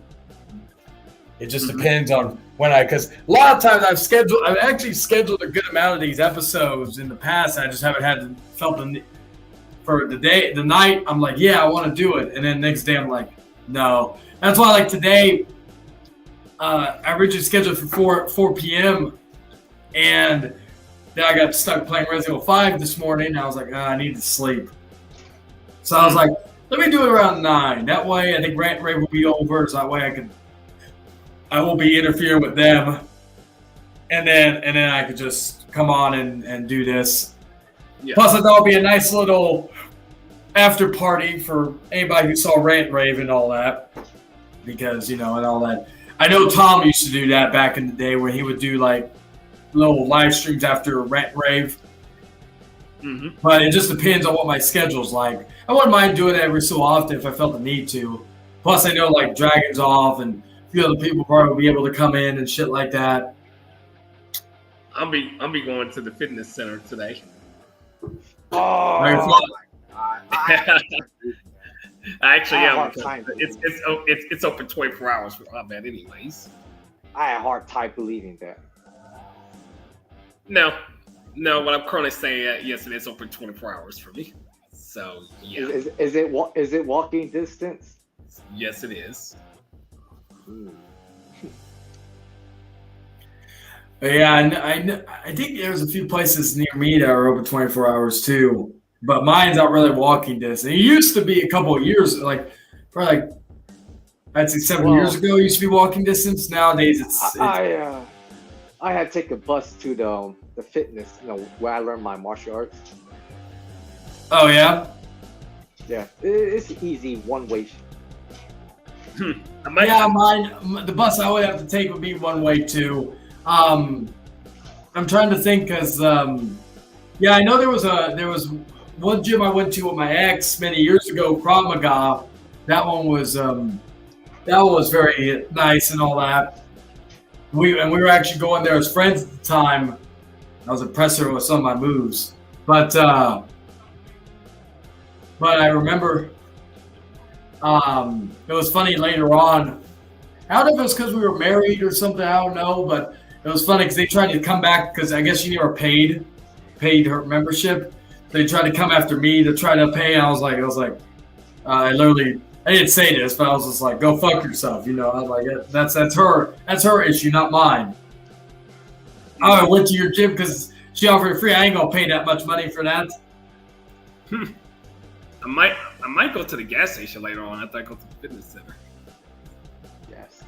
it just depends on when because a lot of times I've actually scheduled a good amount of these episodes in the past. I just haven't felt the for the night. I'm like, yeah, I want to do it, and then next day I'm like, no. That's why, like today, I originally scheduled for 4 p.m. and then I got stuck playing Resident Evil 5 this morning. And I was like, I need to sleep. So I was like, let me do it around 9. That way, I think Rant and Rave will be over. So that way, I won't be interfering with them, and then I could just come on and do this. Yeah. Plus, I thought it'd be a nice little after party for anybody who saw Rant and Rave and all that, because and all that. I know Tom used to do that back in the day where he would do like little live streams after Rant and Rave. Mm-hmm. But it just depends on what my schedule's like. I wouldn't mind doing it every so often if I felt the need to. Plus, I know like Dragon's off and a few other people probably will be able to come in and shit like that. I'll be going to the fitness center today. Oh, actually, yeah, it's open 24 hours for my bad, anyways. I had a hard time believing that. No, what I'm currently saying, yes, it is open 24 hours for me. So yeah, is it walking distance? Yes, it is. Yeah, I think there's a few places near me that are open 24 hours too, but mine's not really walking distance. It used to be a couple of years, probably I'd say 7 years ago, it used to be walking distance. Nowadays, it's I had to take a bus to the fitness, where I learned my martial arts. Oh yeah. Yeah, it's easy one-way. The bus I would have to take would be one way too. I'm trying to think because I know there was one gym I went to with my ex many years ago, Krav Maga. That one was very nice and all that. We were actually going there as friends at the time. I was impressed with some of my moves, but I remember it was funny later on. I don't know if it was because we were married or something. I don't know, but it was funny because they tried to come back because I guess you never paid her membership. They tried to come after me to try to pay. And I was like, I didn't say this, but I was just like, go fuck yourself. I was like, that's her issue, not mine. I went to your gym because she offered it free. I ain't gonna pay that much money for that. I might go to the gas station later on after I go to the fitness center. Gas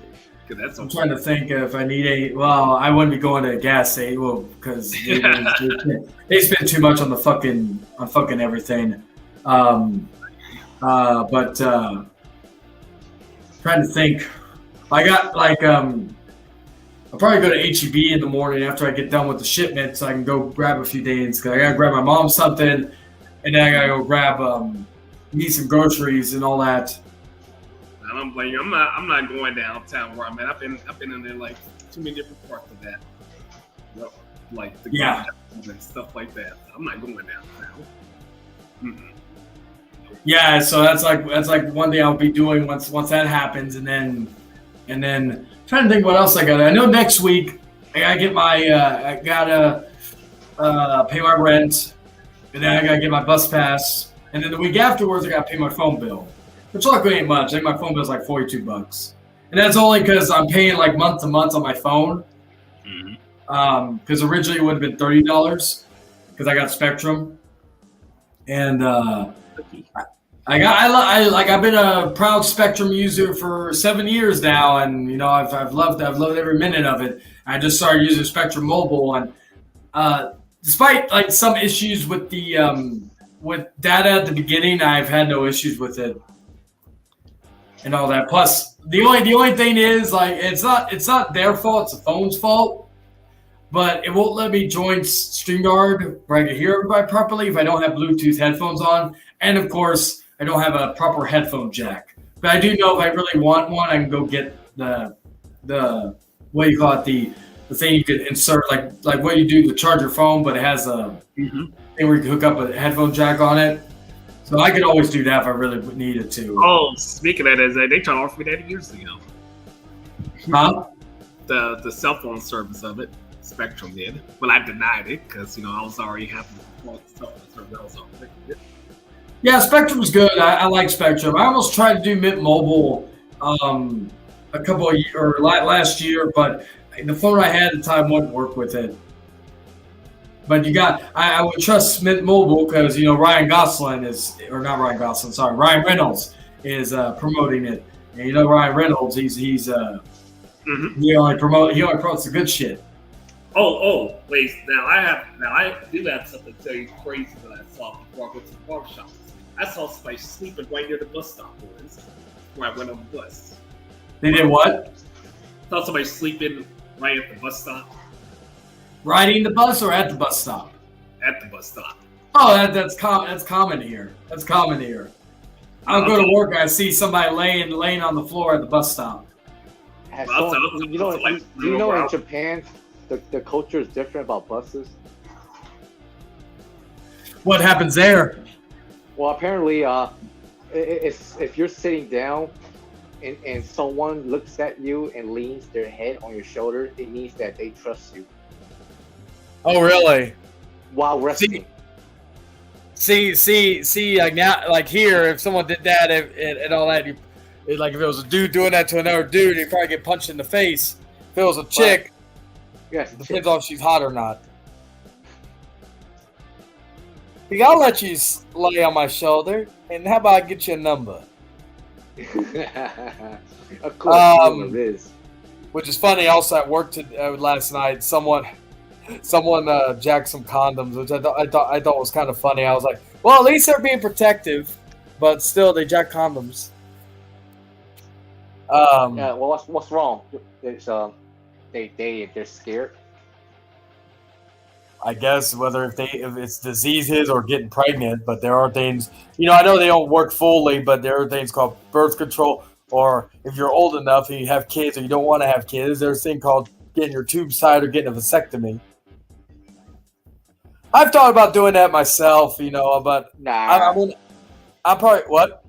station. I'm trying to think if I need I wouldn't be going to a gas station, because they spend too much on the fucking everything. But trying to think. I got I'll probably go to HEB in the morning after I get done with the shipment, so I can go grab a few things. Cause I gotta grab my mom something, and then I gotta go grab me some groceries and all that. I don't blame you. I'm not going downtown where I'm at. I've been in there like too many different parts of that, like the and stuff like that. I'm not going downtown. Mm-mm. Yeah, so that's like one thing I'll be doing once that happens, and then And then trying to think what else I got. I know next week I gotta get my I gotta pay my rent, and then I gotta get my bus pass, and then the week afterwards I gotta pay my phone bill, which luckily ain't much. I think my phone bill's like $42, and that's only because I'm paying like month to month on my phone. Because originally it would have been $30 because I got Spectrum, and I've been a proud Spectrum user for 7 years now, and you know I've loved every minute of it. I just started using Spectrum Mobile, and despite like some issues with the with data at the beginning, I've had no issues with it and all that. Plus, the only thing is like it's not their fault; it's the phone's fault. But it won't let me join StreamYard where I can hear everybody properly if I don't have Bluetooth headphones on. And of course, I don't have a proper headphone jack. But I do know if I really want one, I can go get the what do you call it, the thing you could insert like what you do to charge your phone, but it has a thing where you can hook up a headphone jack on it. So I could always do that if I really needed to. Oh, speaking of that, they tried to offer me that years ago. Huh? The cell phone service of it. Spectrum did. Well, I denied it because I was already having cell phone service. I was already Yeah, Spectrum's good. I like Spectrum. I almost tried to do Mint Mobile a couple of years or last year, but the phone I had at the time wouldn't work with it. But I would trust Mint Mobile because Ryan Reynolds is promoting it, and Ryan Reynolds he only promotes the good shit. Oh, wait. Now I do have something to tell you crazy that I saw before I went to the barbershop. I saw somebody sleeping right near the bus stop once where I went on the bus. They did what? I saw somebody sleeping right at the bus stop. Riding the bus or at the bus stop? At the bus stop. Oh, that's common here. That's common here. I'll go to work and I see somebody laying on the floor at the bus stop. In Japan, the culture is different about buses? What happens there? Well, apparently, if you're sitting down and someone looks at you and leans their head on your shoulder, it means that they trust you. Oh, really? While resting. See, like now, like here, if someone did that and all that, like if it was a dude doing that to another dude, he'd probably get punched in the face. If it was a chick, yes, it depends on if she's hot or not. I'll let you lay on my shoulder, and how about I get you a number? Of course, it is. Which is funny. Also at work last night, someone jacked some condoms, which I thought was kind of funny. I was like, well, at least they're being protective, but still they jack condoms. Yeah. Well, what's wrong? There's they're scared. I guess whether if it's diseases or getting pregnant, but there are things, I know they don't work fully, but there are things called birth control, or if you're old enough and you have kids or you don't want to have kids, there's a thing called getting your tubes tied or getting a vasectomy. I've thought about doing that myself, but nah. I'm probably what?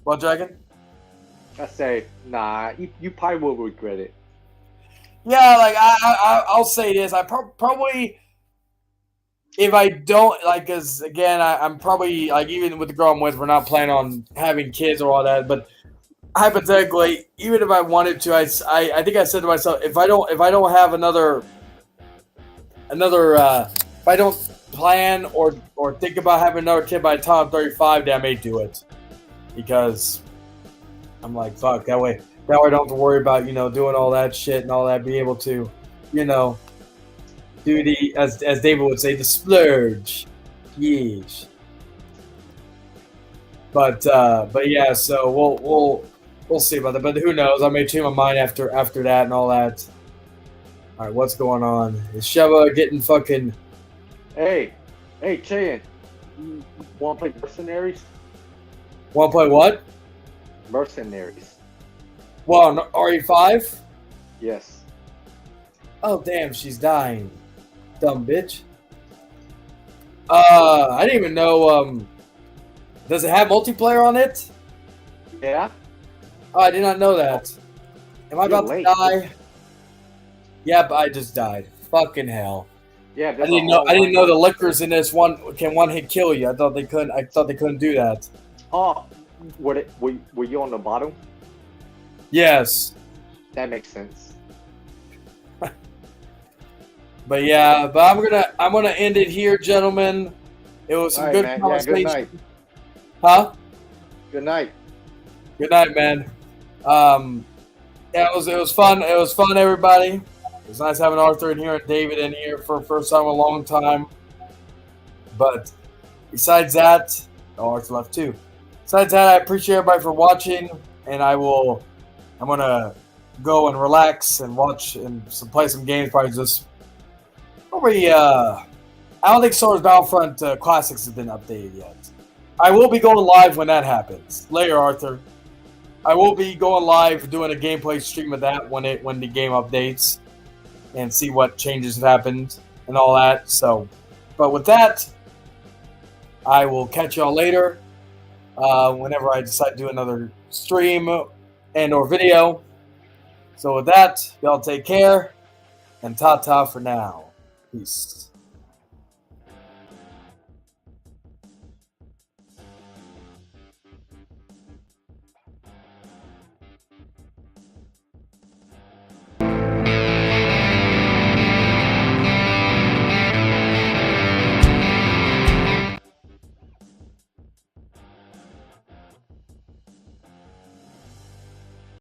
What, Dragon? I say nah. You probably will regret it. Yeah, like I'll say this. I probably, if I don't, like, because again, I'm probably, like, even with the girl I'm with, we're not planning on having kids or all that. But hypothetically, even if I wanted to, I think I said to myself, if I don't have if I don't plan or think about having another kid by the time I'm 35, then I may do it, because I'm like, fuck, that way I don't have to worry about, doing all that shit and all that, be able to, do the, as David would say, the splurge. Yeesh. But yeah, so we'll see about that. But who knows? I may change my mind after that and all that. All right, what's going on? Is Sheva getting fucking... Hey, Chayan, you want to play Mercenaries? Want to play what? Mercenaries. Well, RE5? Yes. Oh, damn, she's dying. Dumb bitch. I didn't even know, does it have multiplayer on it? Yeah. Oh, I did not know that. Am I You're about to late. die? Yep, I just died. Fucking hell. Yeah, I there's didn't a know. whole I didn't know line the of- liquors in this one can one hit kill you. I thought they couldn't. I thought they couldn't do that. Oh, were you on the bottom? Yes, That makes sense. but yeah, but I'm gonna end it here, gentlemen. It was some All right, good man. Yeah, conversation. good night. Huh? Good night. Good night, man. Yeah, it was fun. It was fun, everybody. It was nice having Arthur in here and David in here for first time in a long time. But besides that, oh, Arthur left too. Besides that, I appreciate everybody for watching, and I'm gonna go and relax and watch and play some games. Probably I don't think Star Wars Battlefront Classics has been updated yet. I will be going live when that happens. Later, Arthur. I will be going live doing a gameplay stream of that when the game updates and see what changes have happened and all that. So, but with that, I will catch y'all later. Whenever I decide to do another stream and or video. So with that, y'all take care and ta-ta for now. Peace.